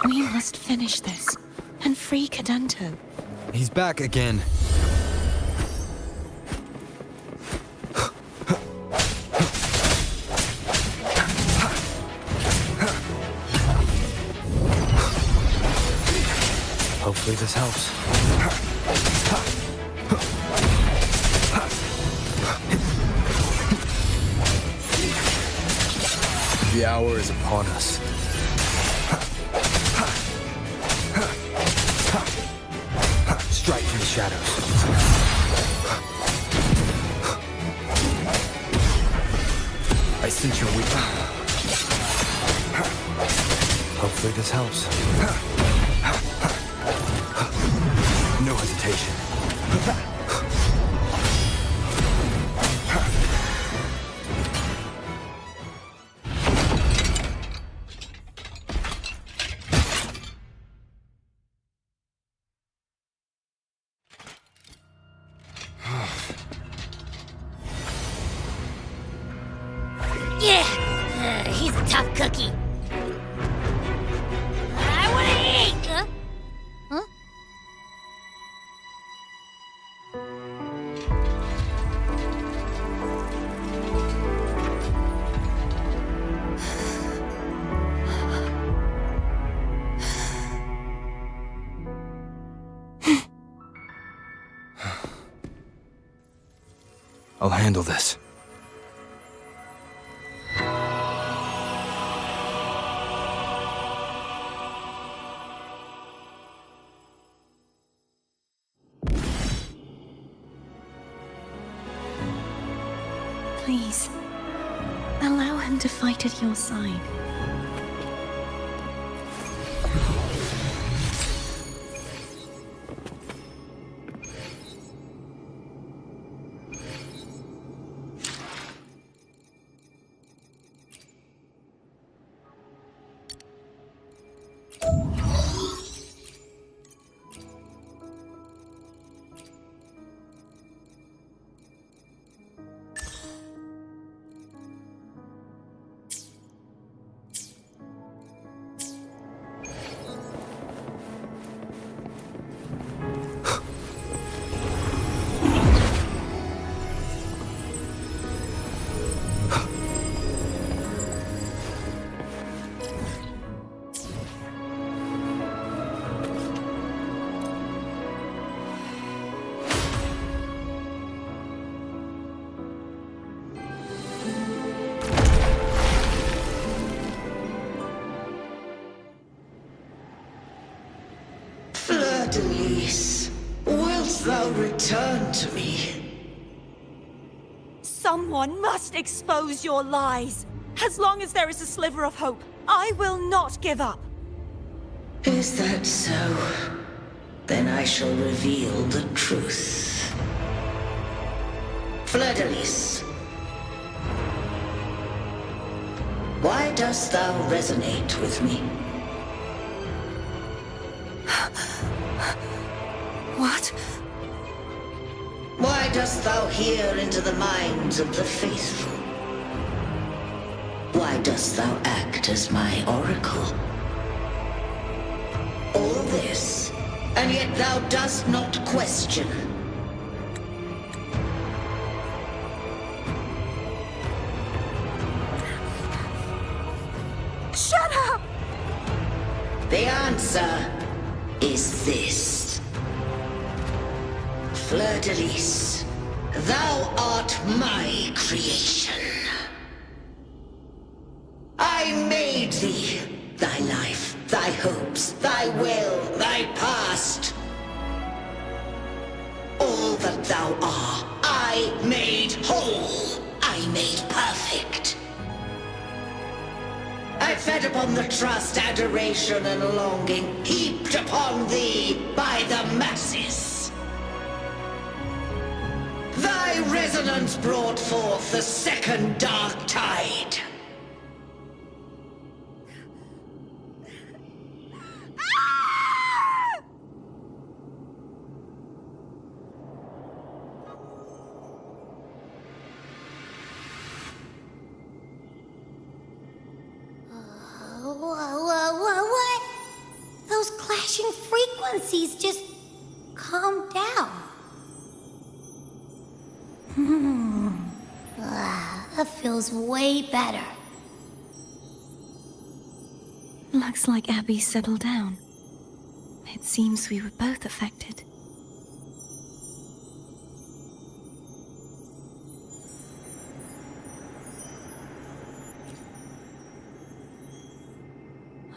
We must finish this and free Cadanto. He's back again. Hopefully this helps. The hour is upon us. Strike from the shadows. I sense your weakness. Hopefully this helps. No hesitation. Yeah, he's a tough cookie. I want to eat. Huh? I'll handle this. Please, allow him to fight at your side. must thou return to me? Someone must expose your lies. As long as there is a sliver of hope, I will not give up. Is that so? Then I shall reveal the truth. Fleur-de-Lis, why dost thou resonate with me? What? Why dost thou hear into the minds of the faithful? Why dost thou act as my oracle? All this, and yet thou dost not question. Shut up! The answer is this. Fleur-de-Lis, thou art my creation. I made thee, thy life, thy hopes, thy will, thy past. All that thou art, I made whole, I made perfect. I fed upon the trust, adoration, and longing heaped upon thee by the masses. Thy resonance brought forth the second dark tide. What? Those clashing frequencies just calm down. That feels way better. Looks like Abby settled down. It seems we were both affected.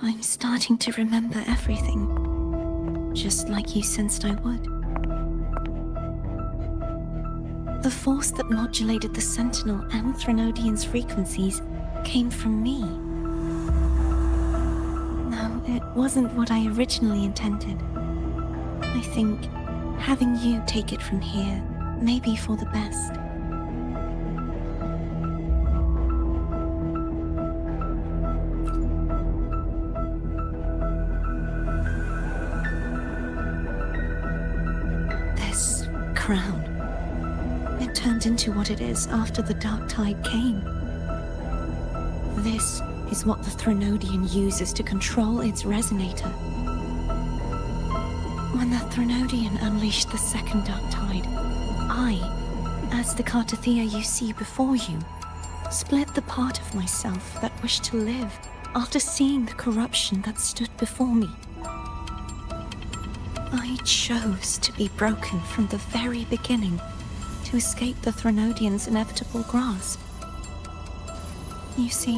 I'm starting to remember everything, just like you sensed I would. The force that modulated the Sentinel and Threnodian's frequencies came from me. No, it wasn't what I originally intended. I think having you take it from here may be for the best. This crown, it turned into what it is after the Dark Tide came. This is what the Threnodian uses to control its resonator. When the Threnodian unleashed the second Dark Tide, I, as the Cartothea you see before you, split the part of myself that wished to live after seeing the corruption that stood before me. I chose to be broken from the very beginning to escape the Threnodian's inevitable grasp. You see,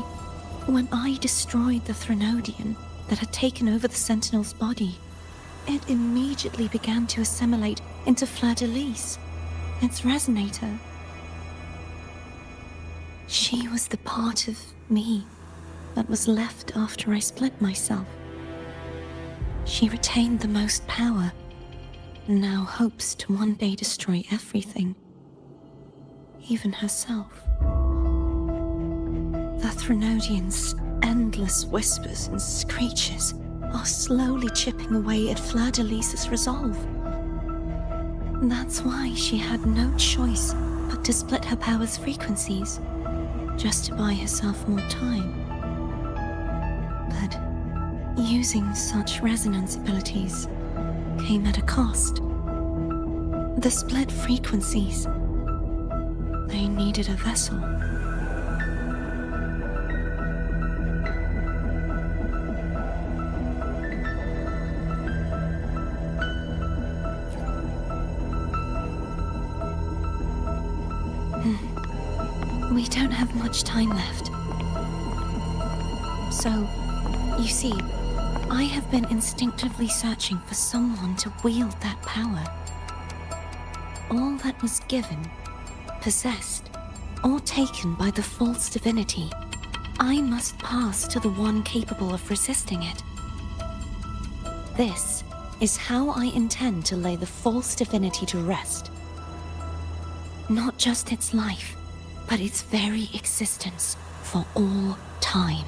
when I destroyed the Threnodian that had taken over the Sentinel's body, it immediately began to assimilate into Fleur-de-Lis, its resonator. She was the part of me that was left after I split myself. She retained the most power, and now hopes to one day destroy everything, even herself. The Threnodian's endless whispers and screeches are slowly chipping away at Fleur-de-Lis's resolve. That's why she had no choice but to split her power's frequencies, just to buy herself more time. But using such resonance abilities came at a cost. The split frequencies, they needed a vessel. We don't have much time left. So, you see, I have been instinctively searching for someone to wield that power. all that was given, possessed, or taken by the false divinity, I must pass to the one capable of resisting it. This is how I intend to lay the false divinity to rest. Not just its life, but its very existence for all time.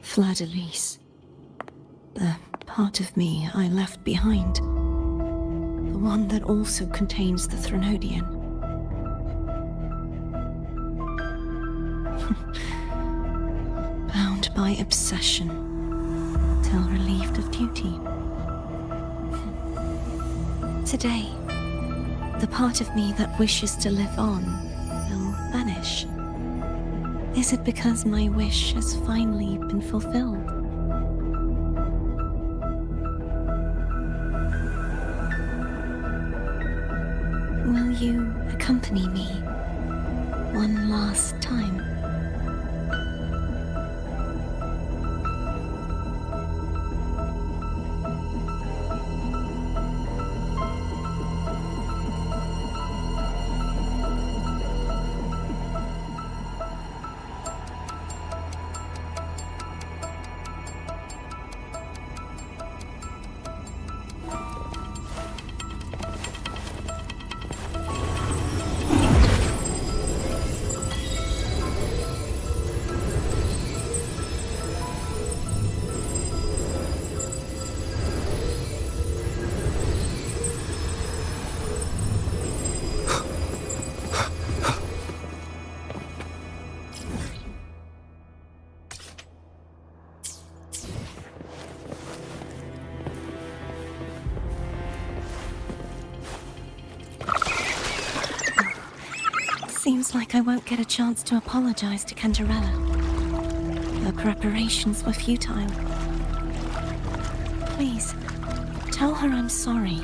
Fleur-de-Lis. The part of me I left behind. The one that also contains the Threnodian. Bound by obsession, till relieved of duty. Today, the part of me that wishes to live on will vanish. Is it because my wish has finally been fulfilled? Will you accompany me one last time? Seems like I won't get a chance to apologize to Cantarella. Her preparations were futile. Please, tell her I'm sorry.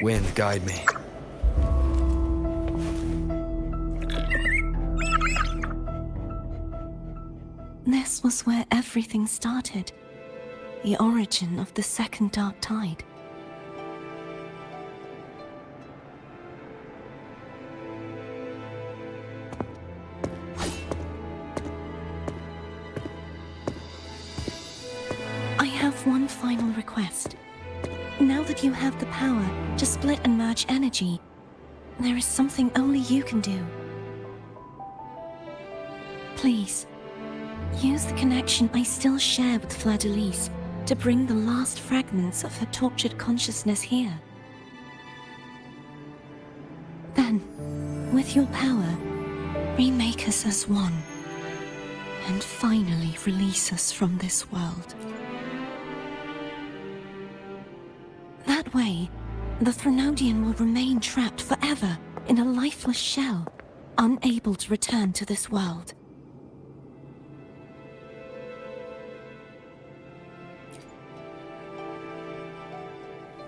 Wind, guide me. This was where everything started. The origin of the second dark tide. I have one final request. Now that you have the power to split and merge energy, there is something only you can do. Please, use the connection I still share with Fleur-de-Lis to bring the last fragments of her tortured consciousness here. Then, with your power, remake us as one, and finally release us from this world. That way, the Threnodian will remain trapped forever in a lifeless shell, unable to return to this world.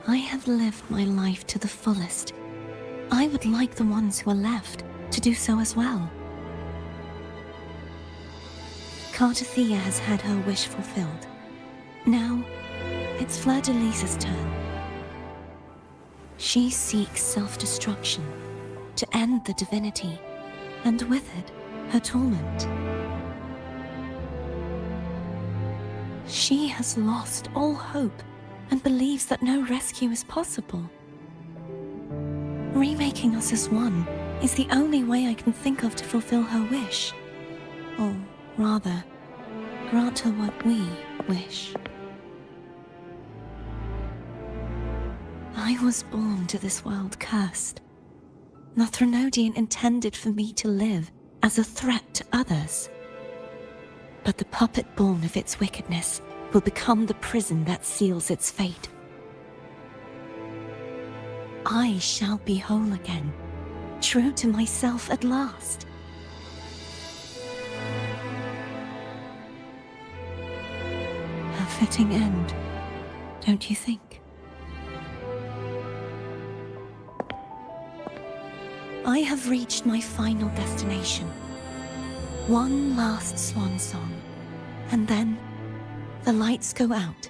I have lived my life to the fullest. I would like the ones who are left to do so as well. Cartathea has had her wish fulfilled. Now, it's Fleur-de-Lis's turn. She seeks self-destruction to end the divinity, and with it, her torment. She has lost all hope and believes that no rescue is possible. Remaking us as one is the only way I can think of to fulfill her wish. Or rather, grant her what we wish. I was born to this world cursed. The Threnodian intended for me to live as a threat to others. But the puppet born of its wickedness will become the prison that seals its fate. I shall be whole again, true to myself at last. A fitting end, don't you think? I have reached my final destination. One last swan song, and then the lights go out.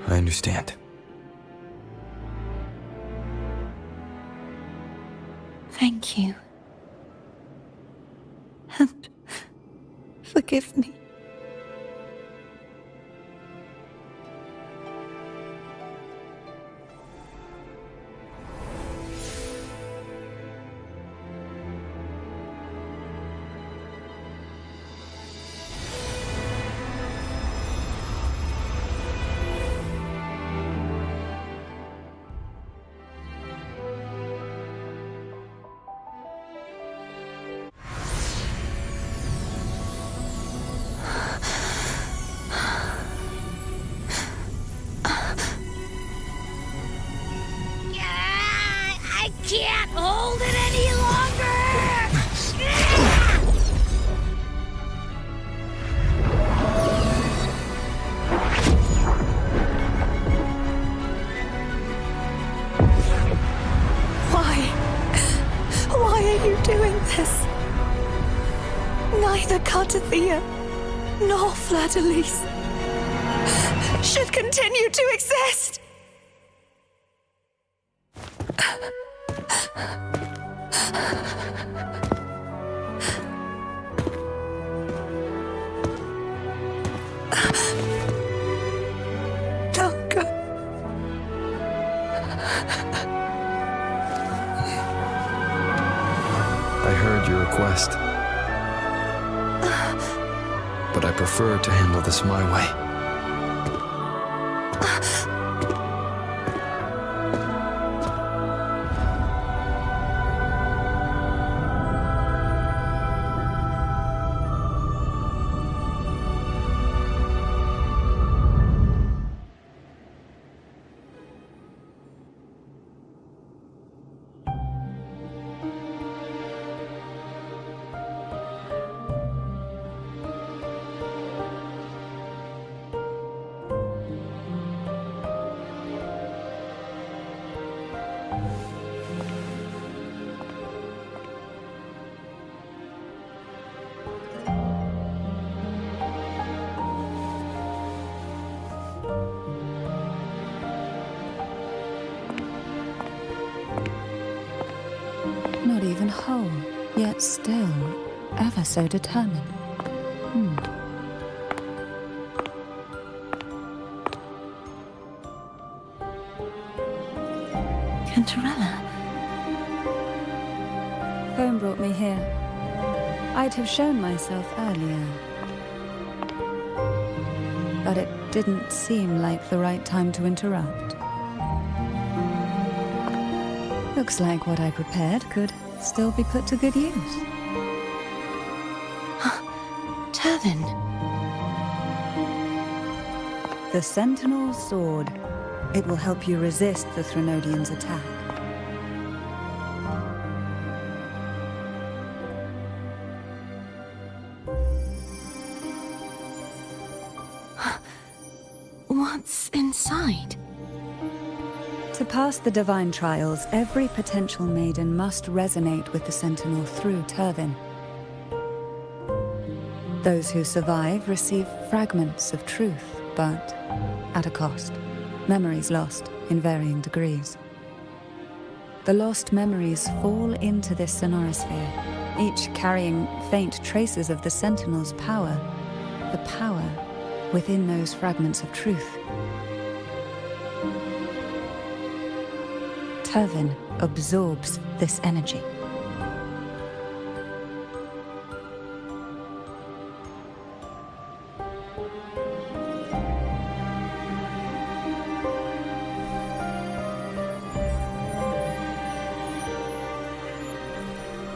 I understand. Thank you. And forgive me. I can't hold it any longer! Why are you doing this? Neither Cartathea nor Fleur-de-Lis should continue to exist! Don't go. I heard your request. But I prefer to handle this my way. Not even whole, yet still ever so determined. Cantarella. Phone brought me here. I'd have shown myself earlier. But it didn't seem like the right time to interrupt. Looks like what I prepared could still be put to good use. Turvin. The Sentinel's Sword. It will help you resist the Threnodian's attack. What's inside? To pass the divine trials, every potential maiden must resonate with the Sentinel through Turvin. Those who survive receive fragments of truth, but at a cost. Memories lost in varying degrees. The lost memories fall into this sonorosphere, each carrying faint traces of the Sentinel's power, the power within those fragments of truth. Turvin absorbs this energy.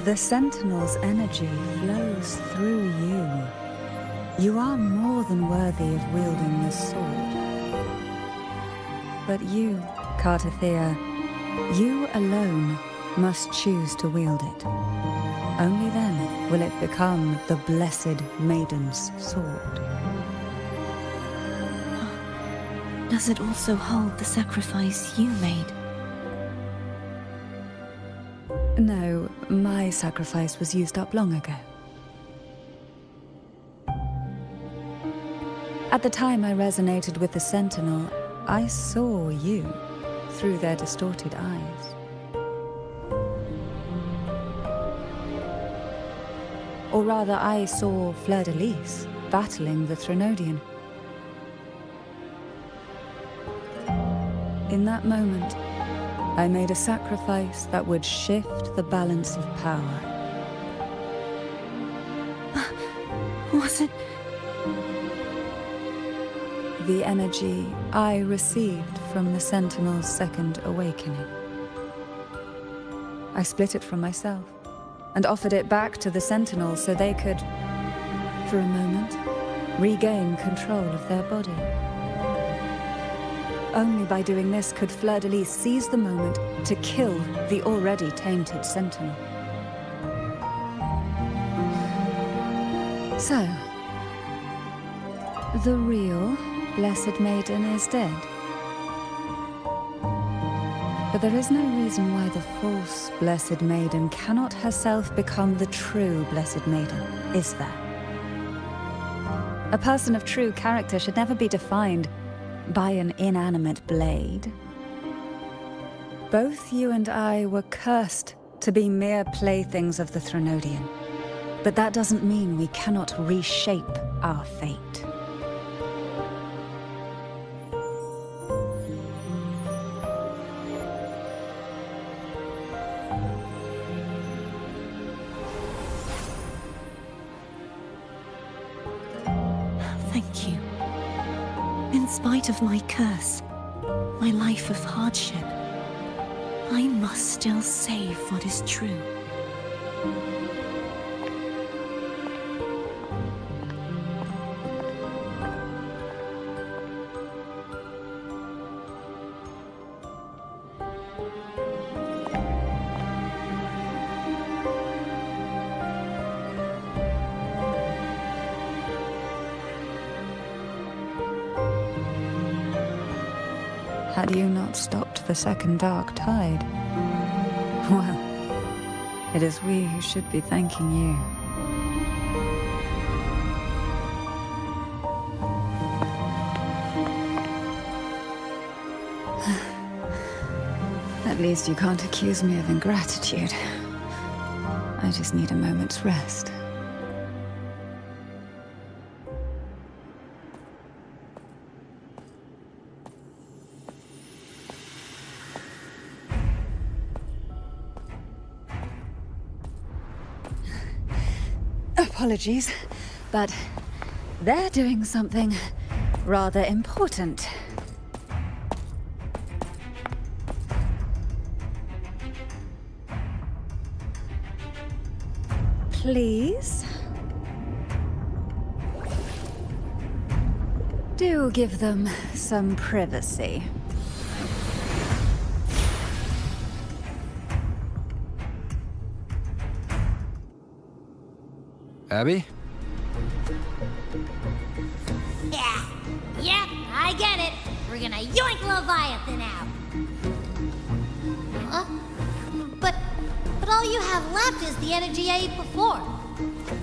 The Sentinel's energy flows through you. You are more than worthy of wielding this sword. But you, Cartathea, you alone must choose to wield it. Only then will it become the Blessed Maiden's sword. Does it also hold the sacrifice you made? No, my sacrifice was used up long ago. At the time I resonated with the Sentinel, I saw you through their distorted eyes. Or rather, I saw Fleur-de-Lis battling the Threnodian. In that moment, I made a sacrifice that would shift the balance of power. Was it? The energy I received from the Sentinel's second awakening. I split it from myself and offered it back to the Sentinel so they could, for a moment, regain control of their body. Only by doing this could Fleur-de-Lis seize the moment to kill the already tainted Sentinel. So, the real Blessed Maiden is dead. But there is no reason why the false Blessed Maiden cannot herself become the true Blessed Maiden, is there? A person of true character should never be defined by an inanimate blade. Both you and I were cursed to be mere playthings of the Threnodian. But that doesn't mean we cannot reshape our fate. Thank you. In spite of my curse, my life of hardship, I must still save what is true. Had you not stopped the second dark tide? Well, it is we who should be thanking you. At least you can't accuse me of ingratitude. I just need a moment's rest. Apologies, but they're doing something rather important. Please? Do give them some privacy. Abby? Yeah. Yep, I get it. We're gonna yoink Leviathan out. Huh? But all you have left is the energy I ate before.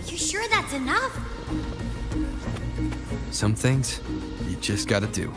You sure that's enough? Some things, you just gotta do.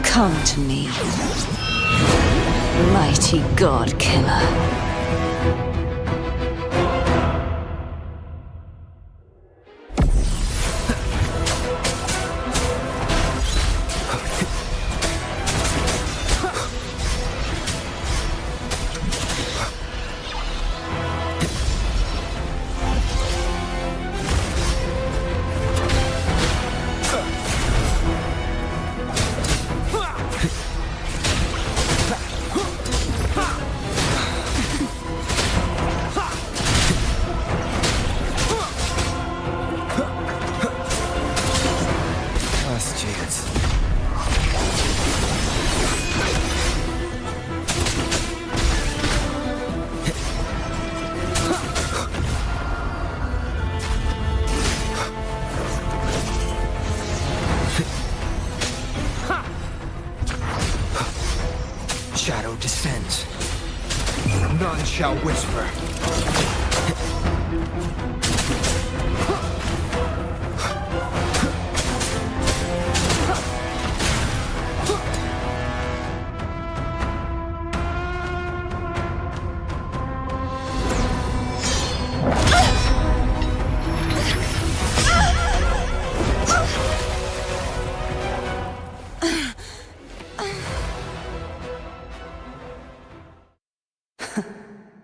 Come to me, mighty God Killer. Shadow descends. None shall whisper.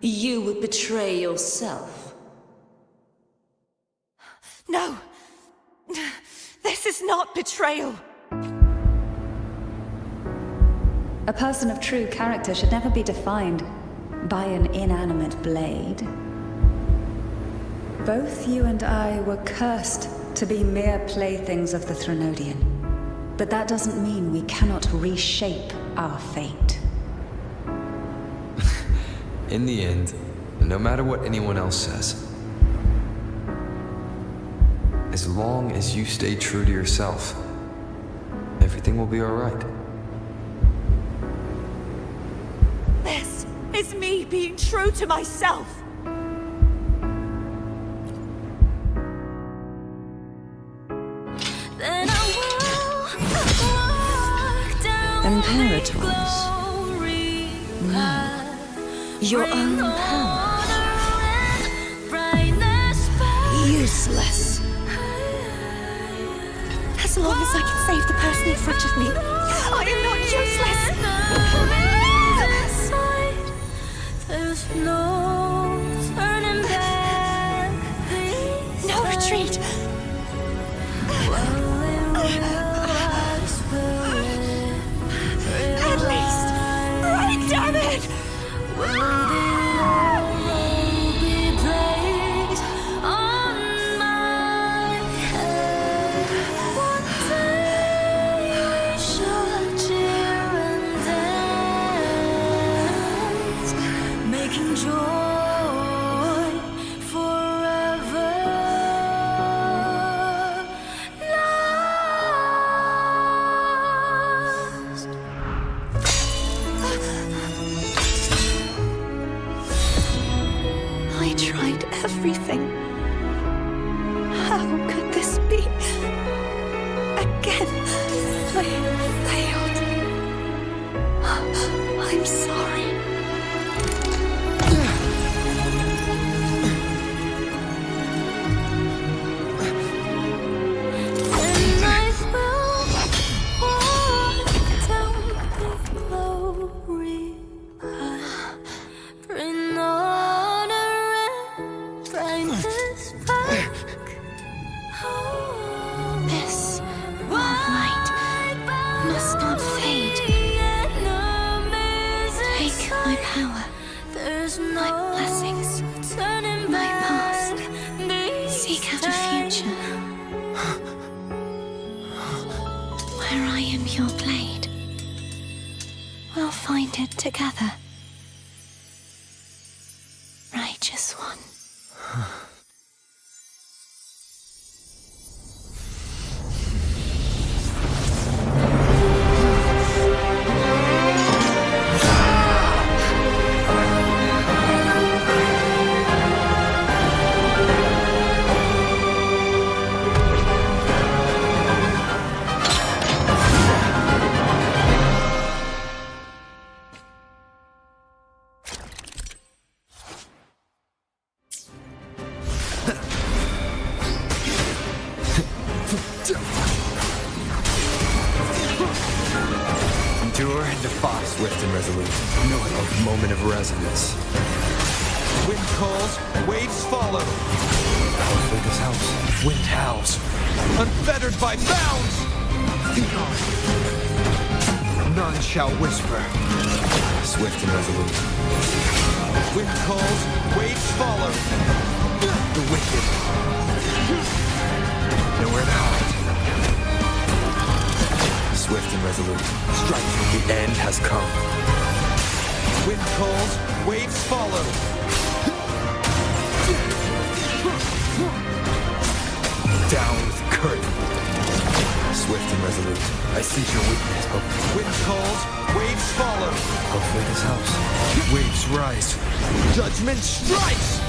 You would betray yourself. No! This is not betrayal! A person of true character should never be defined by an inanimate blade. Both you and I were cursed to be mere playthings of the Threnodian. But that doesn't mean we cannot reshape our fate. In the end, no matter what anyone else says, as long as you stay true to yourself, everything will be all right. This is me being true to myself! Imperators. No. Your own power. Useless. As long as I can save the person in front of me, I am not useless! There's no turning back. No retreat! At least, right, damn it! I tried everything. How could this be? Again, I failed. I'm sorry. And I will walk down the glory path. Bring honor and brightness back. This light must not fade. Take my power, my blessings, my past. Seek out a future where I am your blade. We'll find it together. Righteous one. Endure and defy, swift and resolute. No moment of resonance. Wind calls, waves follow. Hopefully this helps. Wind howls, unfettered by bounds. None shall whisper. Swift and resolute. Wind calls, waves follow. The wicked. Nowhere to hide. Swift and resolute. Strike. The end has come. Wind calls, waves follow. Down with curtain. Swift and resolute. I sense your weakness, but Wind calls, waves follow. hopefully this helps. Waves rise. Judgment strikes.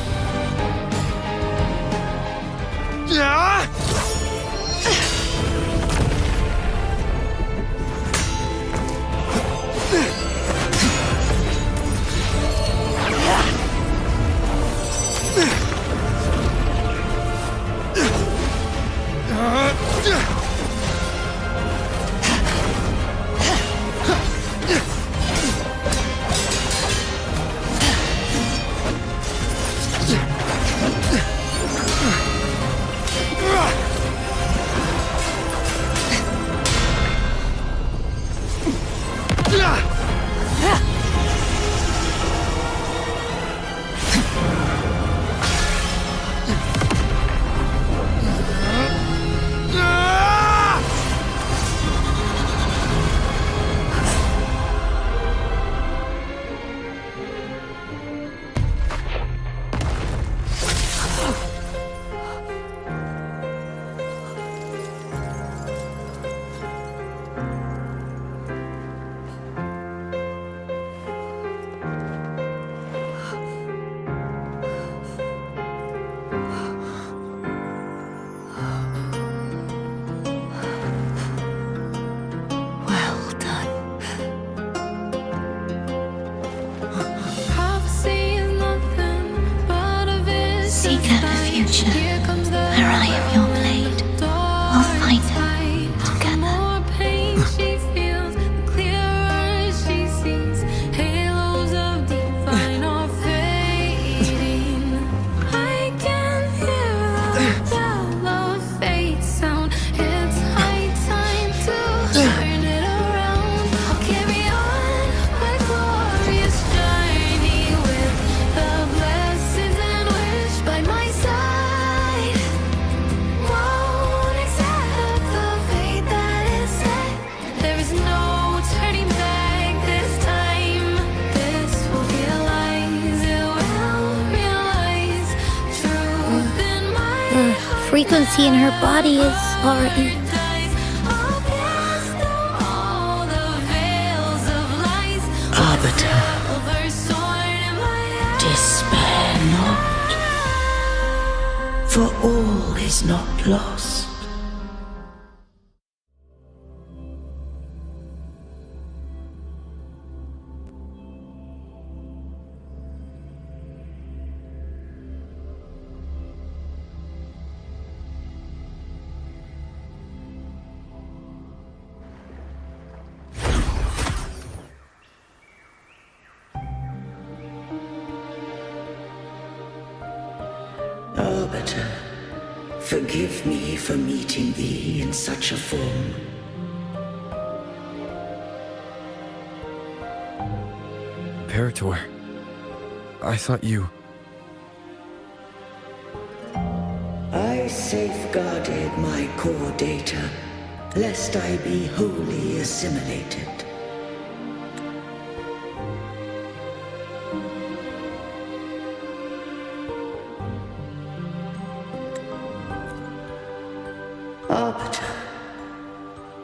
Seek out a future where I am your blade. We'll find it together. She feels, the clearer she sees. Halos of divine are fading. I can hear the bell of fate sound. It's high time to turn it around. I'll carry on my glorious journey with the blessings and wish by my side. Won't accept the fate that is set. There is no turning back this time. This will realize, it will realize truth in my heart. Frequency in her body is already. I'll pass through all the veils of lies. Arbiter, Silver sword in my hand. despair not, for all is not lost. Arbiter, forgive me for meeting thee in such a form. Imperator, I thought you... I safeguarded my core data, lest I be wholly assimilated. Arbiter,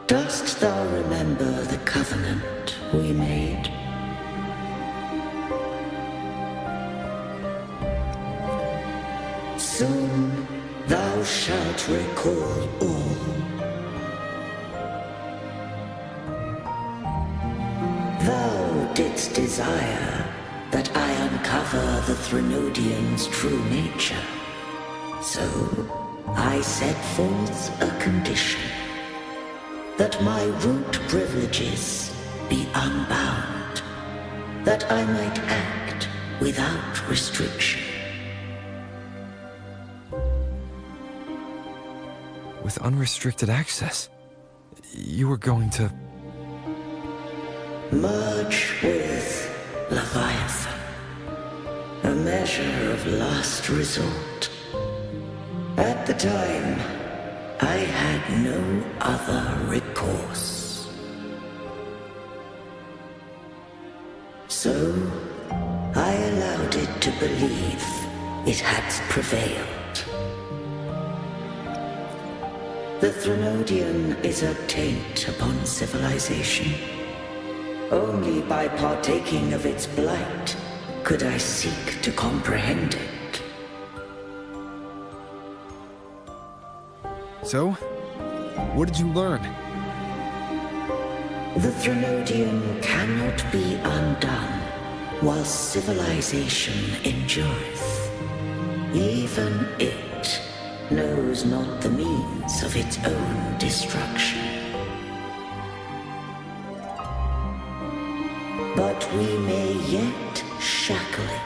dost thou remember the covenant we made? Soon thou shalt recall all. Thou didst desire that I uncover the Threnodian's true nature. So I set forth a condition, that my root privileges be unbound, that I might act without restriction. With unrestricted access, you were going to... Merge with Leviathan, a measure of last resort. At the time, I had no other recourse. So, I allowed it to believe it had prevailed. The Threnodian is a taint upon civilization. Only by partaking of its blight could I seek to comprehend it. So, what did you learn? The Threnodian cannot be undone while civilization endureth. Even it knows not the means of its own destruction. But we may yet shackle it.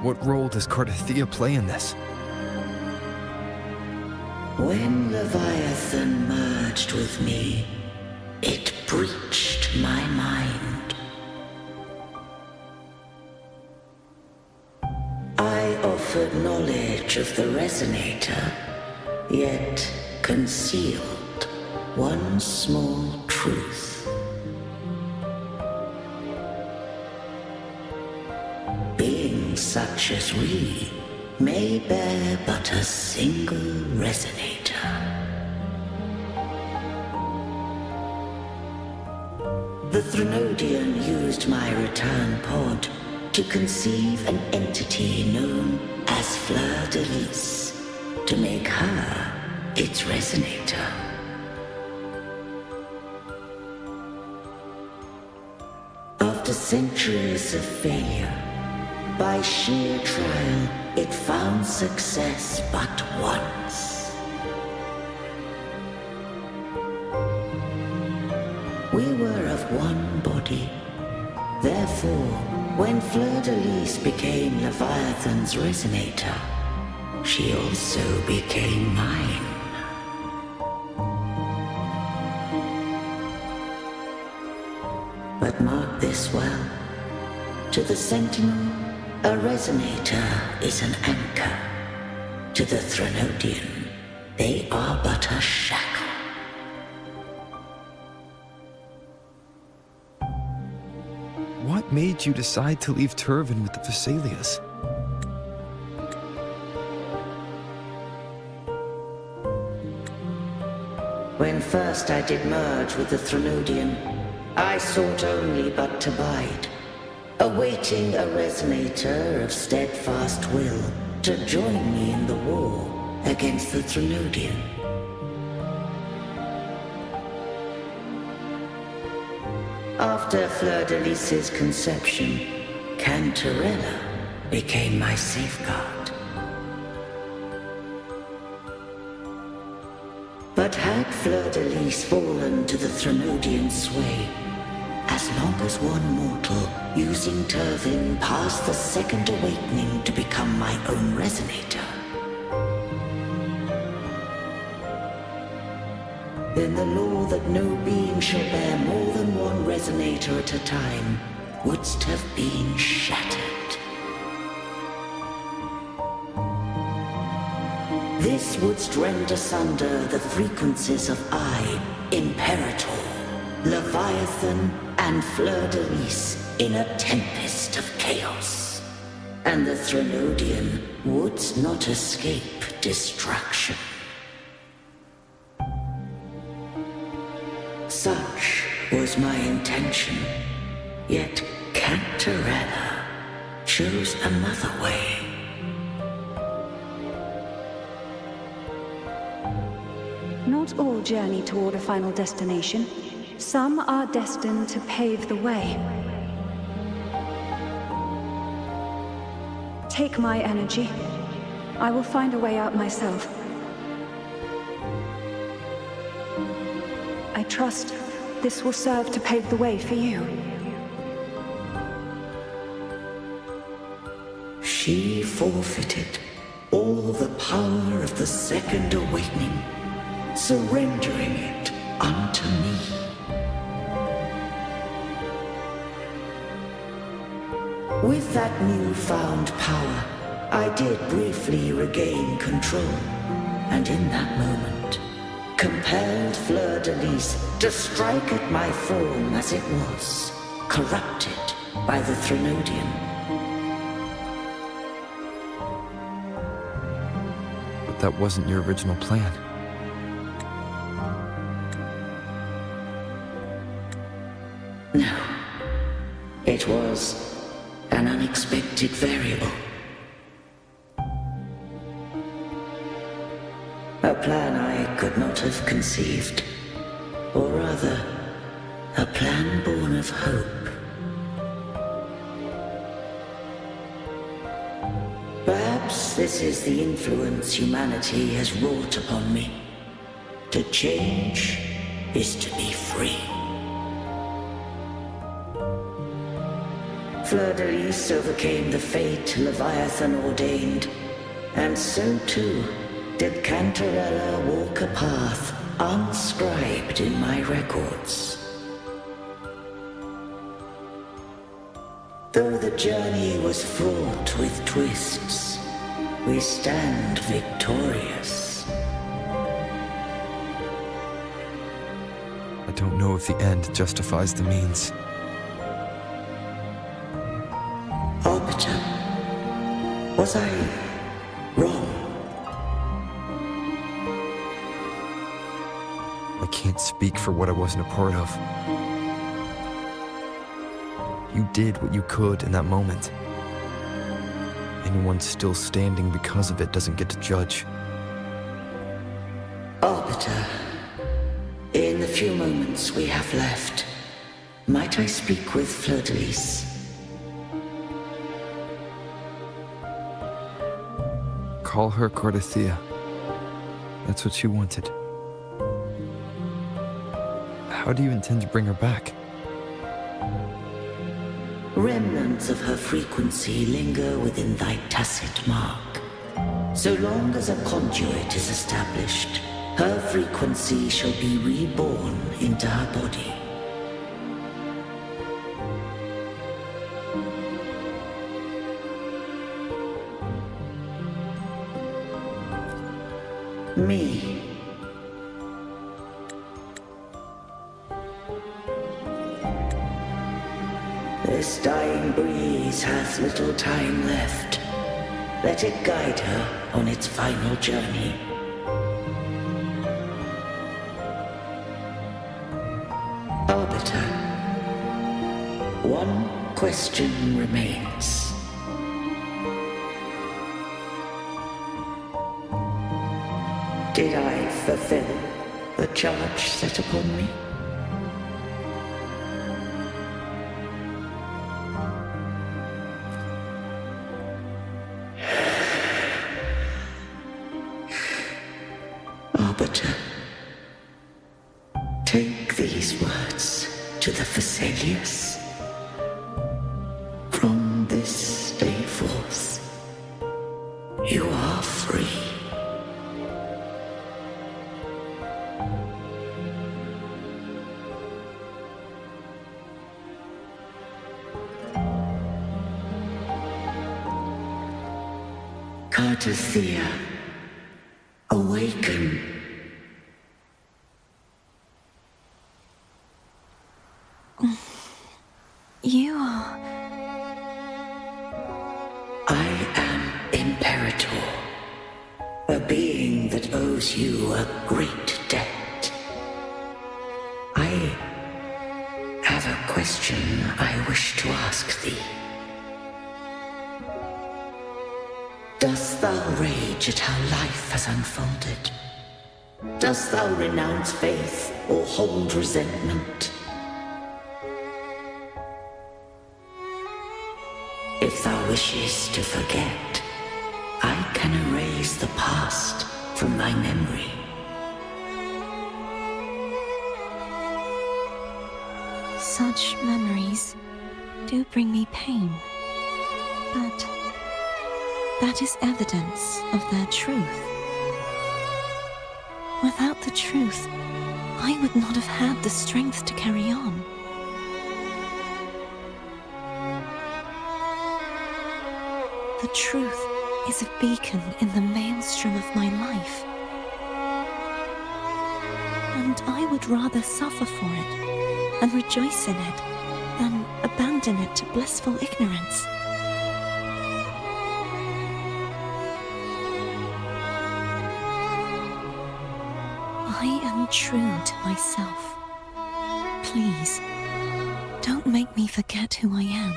What role does Cardathea play in this? When Leviathan merged with me, it breached my mind. I offered knowledge of the resonator, yet concealed one small truth. Beings such as we may bear but a single resonator. The Threnodian used my return pod to conceive an entity known as Fleur-de-Lis, to make her its resonator. After centuries of failure, by sheer trial, it found success but once. We were of one body. Therefore, when Fleur-de-Lis became Leviathan's resonator, she also became mine. But mark this well. To the Sentinel, a resonator is an anchor. To the Threnodian, they are but a shackle. What made you decide to leave Turvin with the Vesalias? When first I did merge with the Threnodian, I sought only but to bide. awaiting a resonator of steadfast will to join me in the war against the Threnodian. After Fleur-de-Lis's conception, Cantarella became my safeguard. But had Fleur-de-Lis fallen to the Threnodian sway, as long as one mortal using Turvin passed the second awakening to become my own resonator, then the law that no being shall bear more than one resonator at a time wouldst have been shattered. This wouldst rend asunder the frequencies of I, Imperator, Leviathan, and Fleur-de-Lis in a tempest of chaos. And the Threnodian wouldst not escape destruction. Such was my intention, yet Cantarella chose another way. Not all journey toward a final destination. Some are destined to pave the way. Take my energy. I will find a way out myself. I trust this will serve to pave the way for you. She forfeited all the power of the second awakening, surrendering it unto me. With that newfound power, I did briefly regain control, and in that moment, compelled Fleur-de-Lis to strike at my form as it was, corrupted by the Threnodian. But that wasn't your original plan. No. It was an unexpected variable. A plan I could not have conceived. Or rather, a plan born of hope. Perhaps this is the influence humanity has wrought upon me. To change is to be free. Fleur-de-Lis overcame the fate Leviathan ordained, and so too did Cantarella walk a path unscribed in my records. Though the journey was fraught with twists, we stand victorious. I don't know if the end justifies the means. Arbiter, was I wrong? I can't speak for what I wasn't a part of. You did what you could in that moment. Anyone still standing because of it doesn't get to judge. Arbiter, in the few moments we have left, might I speak with Fleur-de-Lis? Call her Cardathea. That's what she wanted. How do you intend to bring her back? Remnants of her frequency linger within thy tacit mark. So long as a conduit is established, her frequency shall be reborn into her body. Me. This dying breeze hath little time left. Let it guide her on its final journey. Arbiter, one question remains. Did I fulfill the charge set upon me? Arbiter, take these words to the Phasaelius. From this day forth, you are free. Cartothea, awaken. You are... I am Imperator, a being that owes you a great debt. I have a question I wish to ask thee. Dost thou rage at how life has unfolded? Dost thou renounce faith or hold resentment? If thou wishes to forget, I can erase the past from thy memory. Such memories do bring me pain, but that is evidence of their truth. Without the truth, I would not have had the strength to carry on. The truth is a beacon in the maelstrom of my life. And I would rather suffer for it and rejoice in it than abandon it to blissful ignorance. I am true to myself. Please, don't make me forget who I am.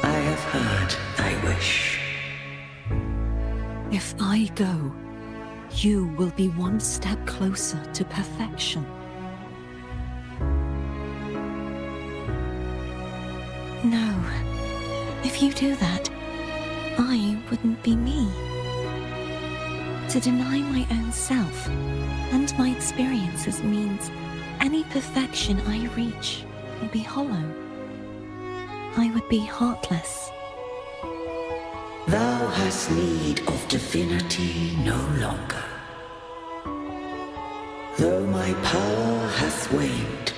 I have heard thy wish. If I go, you will be one step closer to perfection. No, if you do that, I wouldn't be me. To deny my own self and my experiences means any perfection I reach will be hollow. I would be heartless. Thou hast need of divinity no longer. Though my power hath waned,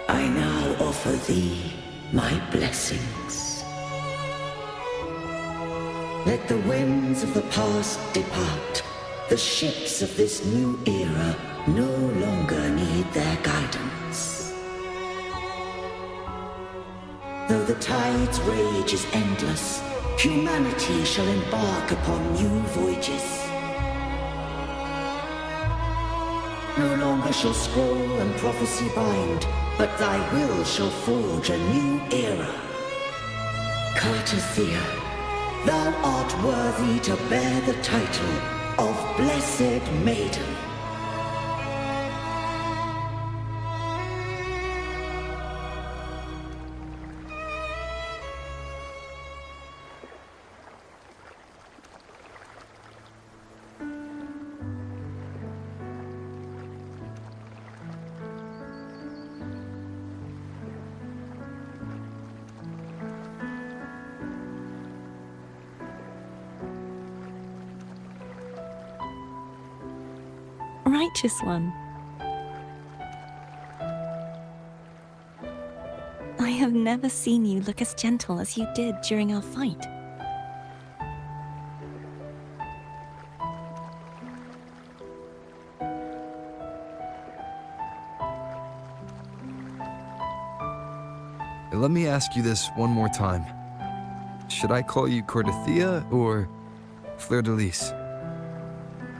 I now offer thee my blessings. Let the winds of the past depart. The ships of this new era no longer need their guidance. Though the tide's rage is endless, humanity shall embark upon new voyages. No longer shall scroll and prophecy bind, but thy will shall forge a new era. Cartothea, thou art worthy to bear the title of Blessed Maiden. Righteous one. I have never seen you look as gentle as you did during our fight. Let me ask you this one more time. Should I call you Cartothea or Fleur de Lis?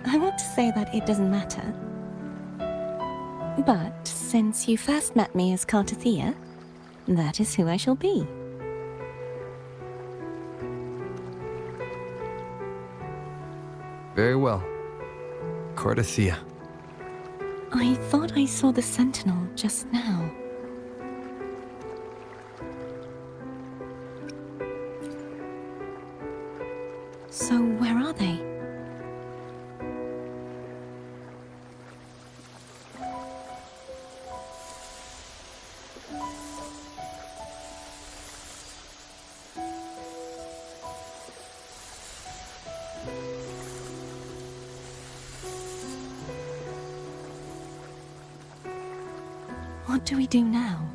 I want to say that it doesn't matter. But since you first met me as Cartothea, that is who I shall be. Very well. Cordothea. I thought I saw the sentinel just now. So where are they? What do we do now?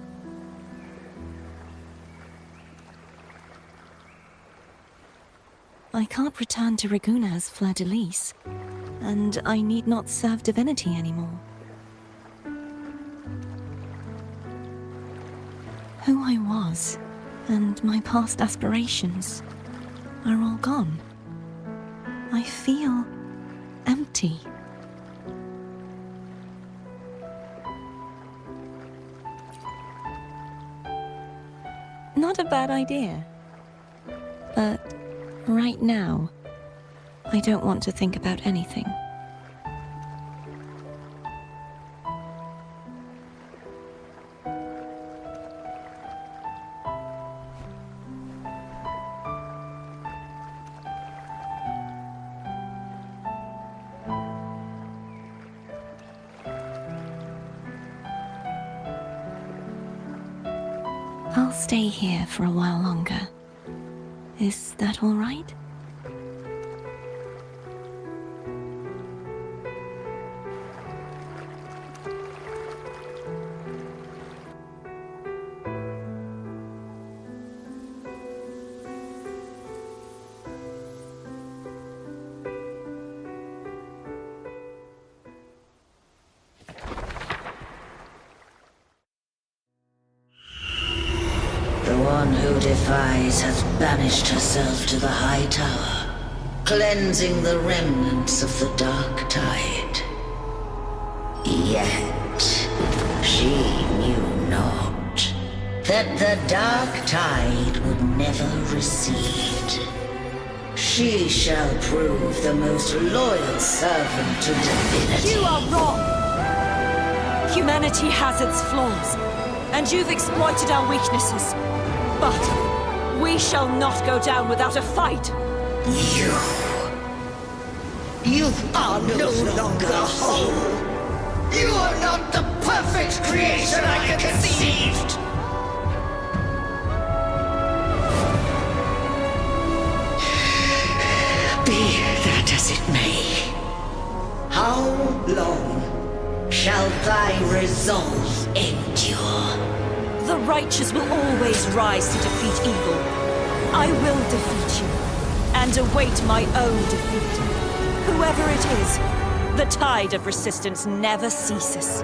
I can't return to Raguna as Fleur-de-Lis, and I need not serve divinity anymore. Who I was, and my past aspirations, are all gone. I feel empty. Not a bad idea. But right now, I don't want to think about anything. I'll stay here for a while longer. Is that all right? The one who defies hath banished herself to the high tower, cleansing the remnants of the dark tide. Yet she knew not that the dark tide would never recede. She shall prove the most loyal servant to divinity. You are wrong! Humanity has its flaws, and you've exploited our weaknesses. But we shall not go down without a fight. You are no longer whole. You are not the perfect creation I conceived. Be that as it may, how long shall thy resolve endure? The righteous will always rise to defeat evil. I will defeat you, and await my own defeat. Whoever it is, the tide of resistance never ceases.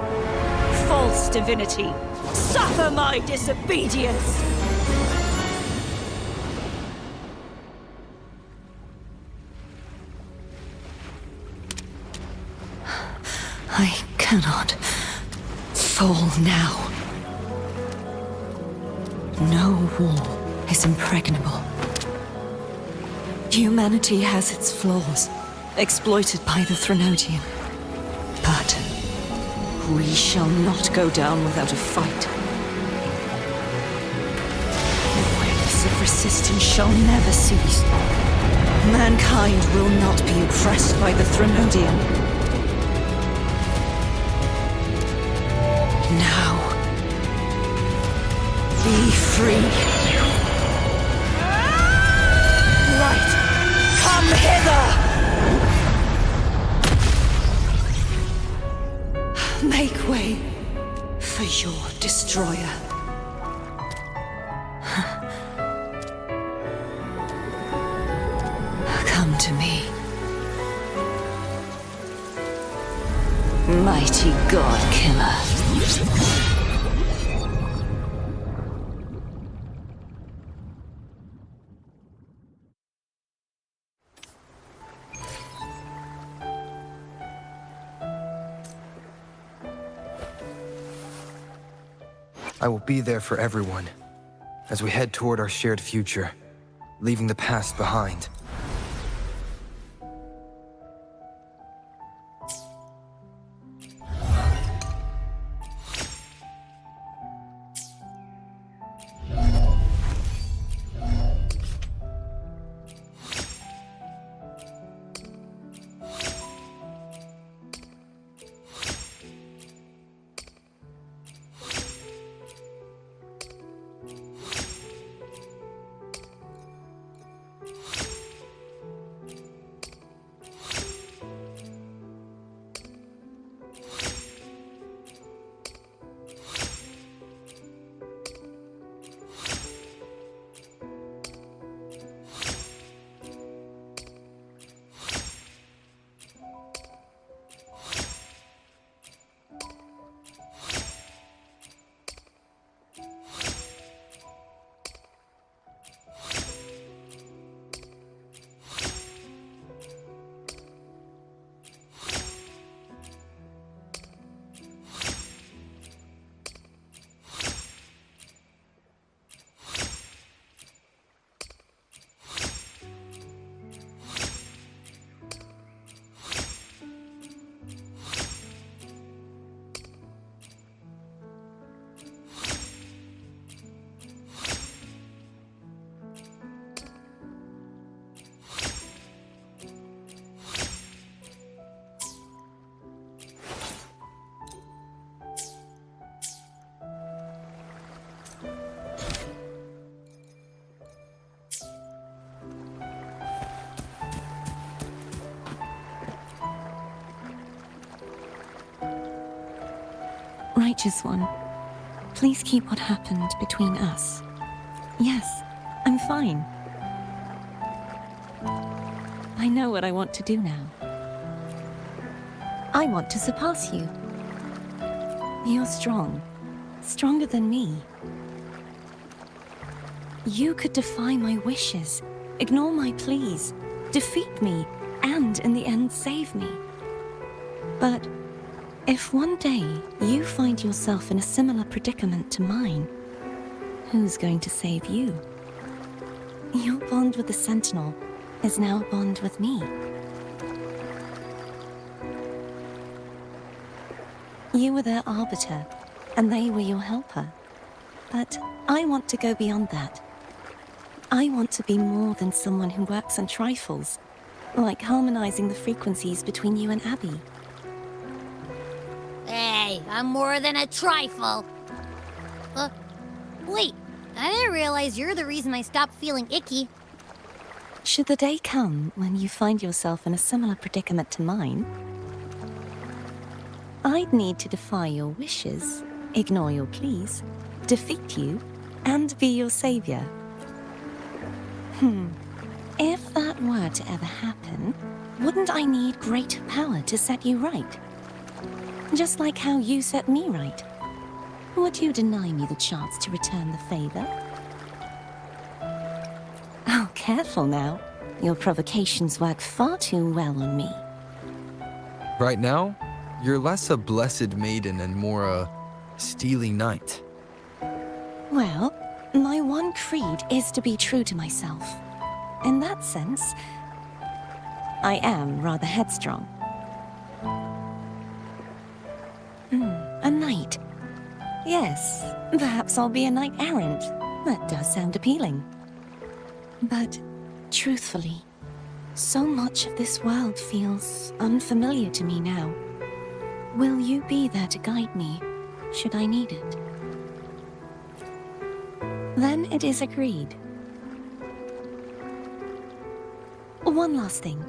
False divinity, suffer my disobedience! I cannot fall now. No wall is impregnable. Humanity has its flaws, exploited by the Threnodian. But we shall not go down without a fight. The waves of resistance shall never cease. Mankind will not be oppressed by the Threnodian. Now, be free. Light, come hither! Make way for your destroyer. Come to me. Mighty God Killer. I will be there for everyone as we head toward our shared future, leaving the past behind. Righteous One, please keep what happened between us. Yes, I'm fine. I know what I want to do now. I want to surpass you. You're strong. Stronger than me. You could defy my wishes, ignore my pleas, defeat me, and in the end save me. But if one day you find yourself in a similar predicament to mine, who's going to save you? Your bond with the Sentinel is now a bond with me. You were their arbiter, and they were your helper. But I want to go beyond that. I want to be more than someone who works on trifles, like harmonizing the frequencies between you and Abby. Hey, I'm more than a trifle. Wait, I didn't realize you're the reason I stopped feeling icky. Should the day come when you find yourself in a similar predicament to mine, I'd need to defy your wishes, ignore your pleas, defeat you, and be your savior. If that were to ever happen, wouldn't I need greater power to set you right? Just like how you set me right. Would you deny me the chance to return the favor? Oh, careful now. Your provocations work far too well on me. Right now, you're less a blessed maiden and more a steely knight. Well, my one creed is to be true to myself. In that sense, I am rather headstrong. A knight. Yes, perhaps I'll be a knight errant. That does sound appealing. But, truthfully, so much of this world feels unfamiliar to me now. Will you be there to guide me, should I need it? Then it is agreed. One last thing.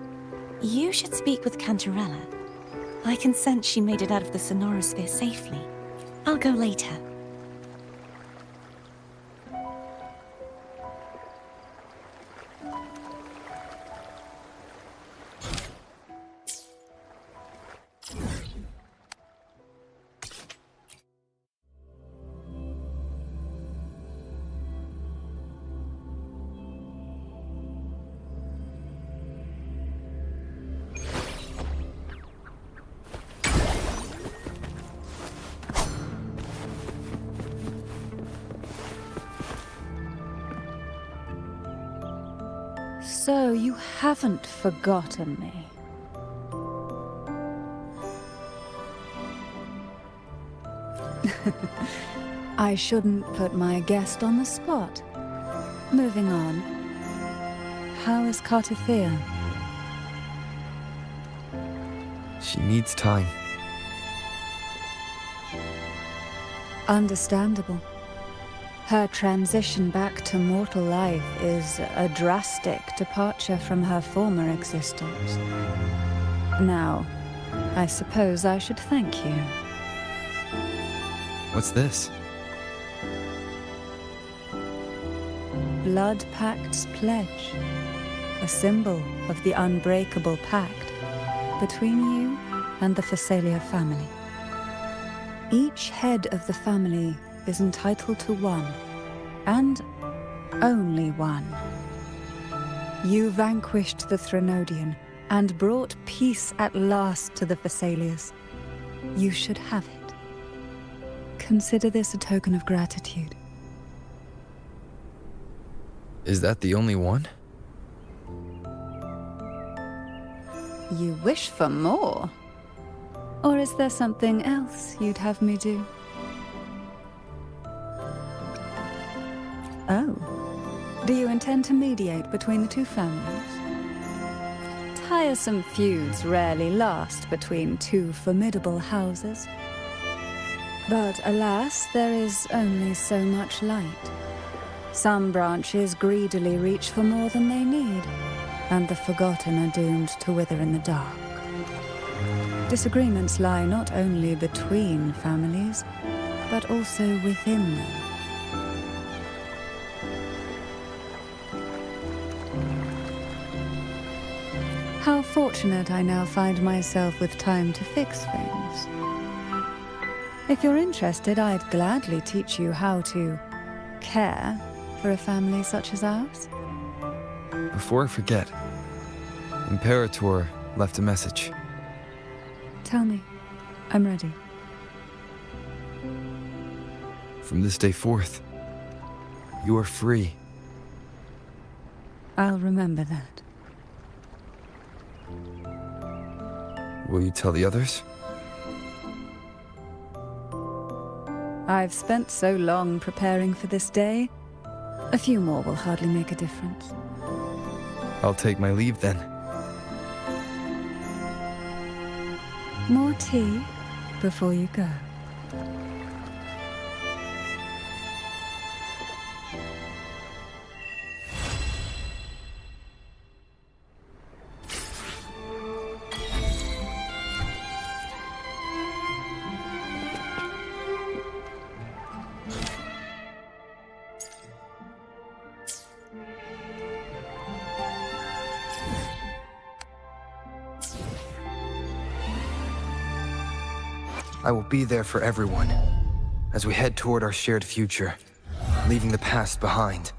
You should speak with Cantarella. I can sense she made it out of the sonorosphere safely. I'll go later. So you haven't forgotten me. I shouldn't put my guest on the spot. Moving on. How is Cartothea? She needs time. Understandable. Her transition back to mortal life is a drastic departure from her former existence. Now, I suppose I should thank you. What's this? Blood Pact's pledge. A symbol of the unbreakable pact between you and the Phasalia family. Each head of the family is entitled to one, and only one. You vanquished the Threnodian and brought peace at last to the Phasalias. You should have it. Consider this a token of gratitude. Is that the only one? You wish for more? Or is there something else you'd have me do? Oh. Do you intend to mediate between the two families? Tiresome feuds rarely last between two formidable houses. But alas, there is only so much light. Some branches greedily reach for more than they need, and the forgotten are doomed to wither in the dark. Disagreements lie not only between families, but also within them. How fortunate I now find myself with time to fix things. If you're interested, I'd gladly teach you how to care for a family such as ours. Before I forget, Imperator left a message. Tell me. I'm ready. From this day forth, you are free. I'll remember that. Will you tell the others? I've spent so long preparing for this day. A few more will hardly make a difference. I'll take my leave then. More tea before you go. I will be there for everyone as we head toward our shared future, leaving the past behind.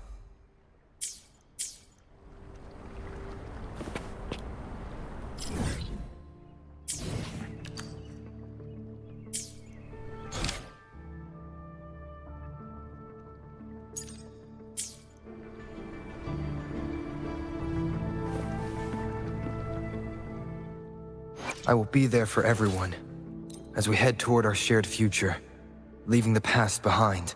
I will be there for everyone as we head toward our shared future, leaving the past behind.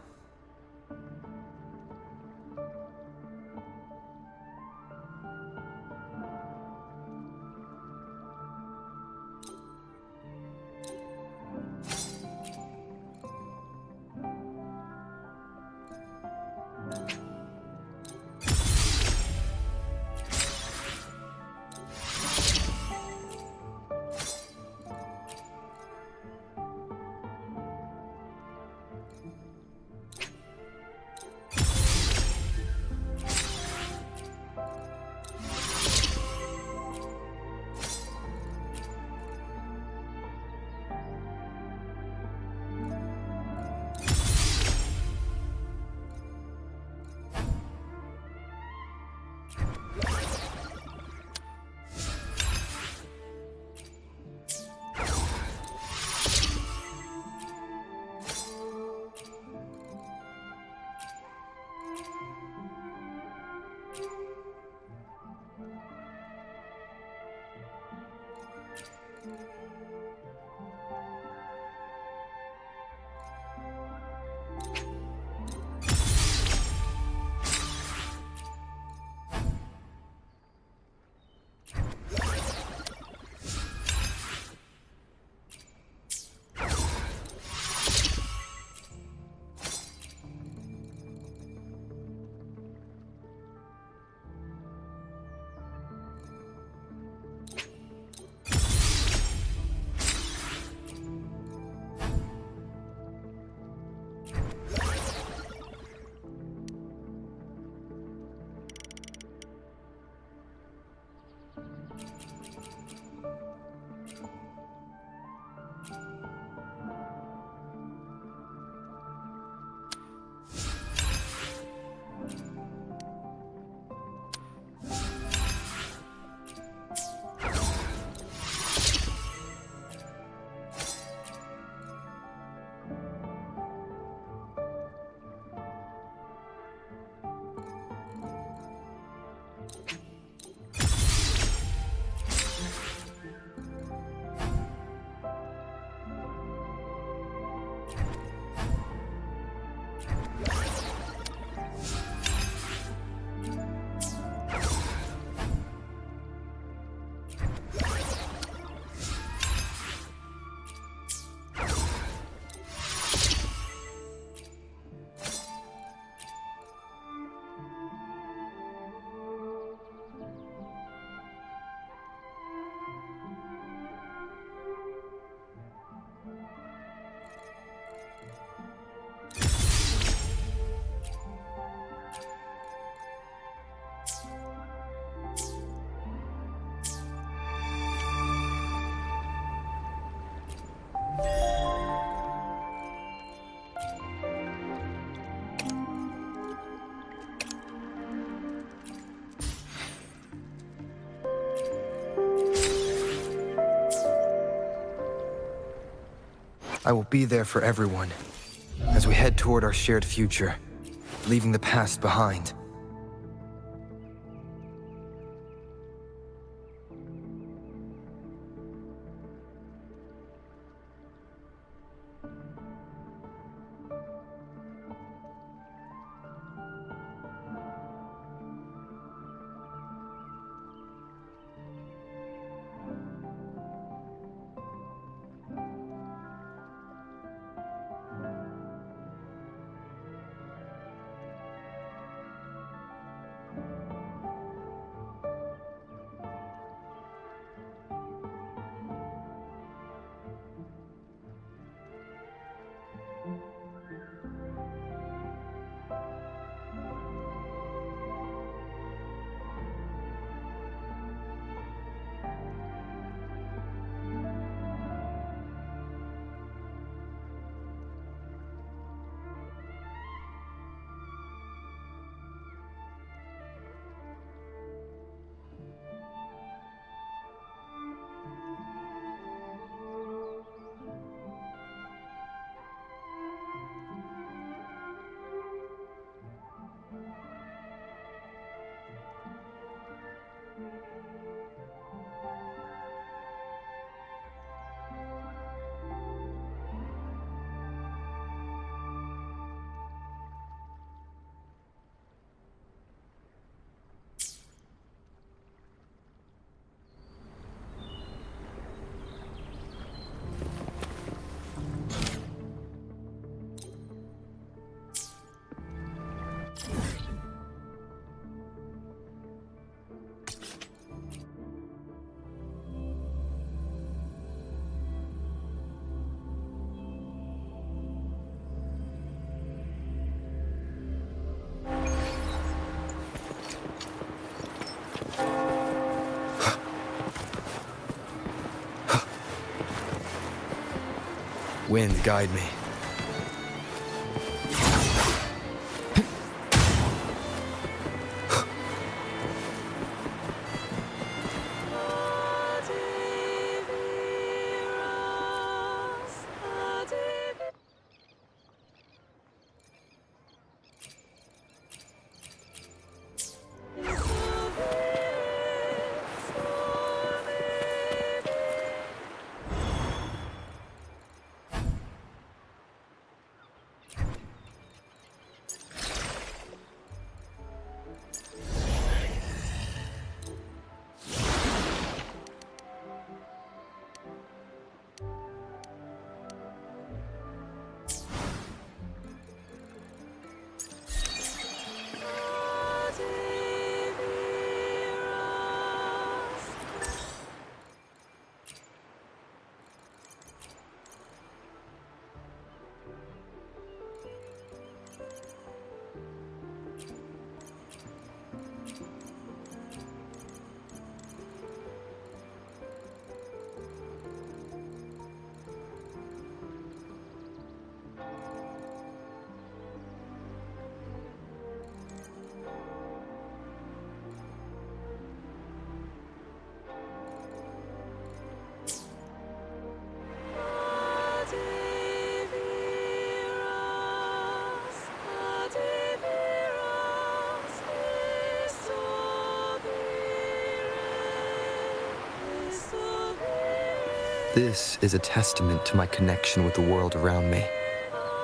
I will be there for everyone as we head toward our shared future, leaving the past behind. Wind, guide me. This is a testament to my connection with the world around me,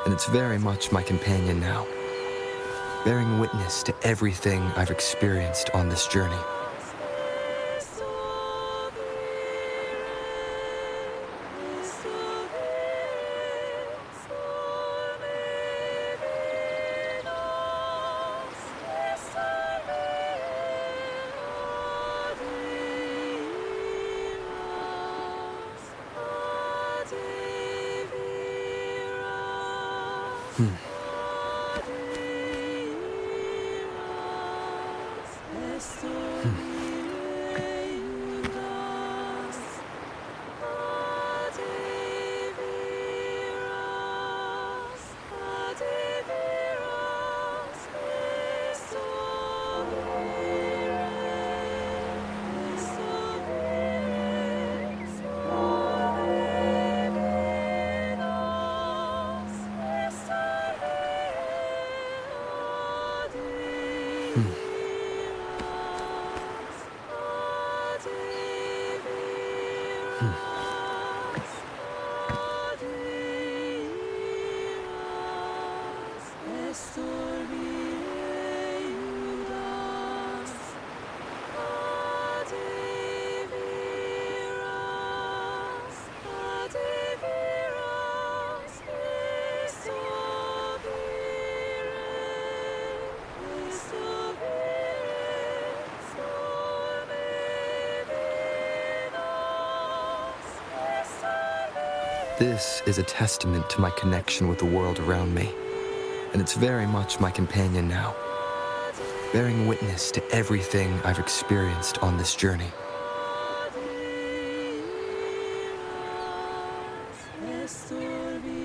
and it's very much my companion now, bearing witness to everything I've experienced on this journey. This is a testament to my connection with the world around me, and it's very much my companion now, bearing witness to everything I've experienced on this journey. Estoy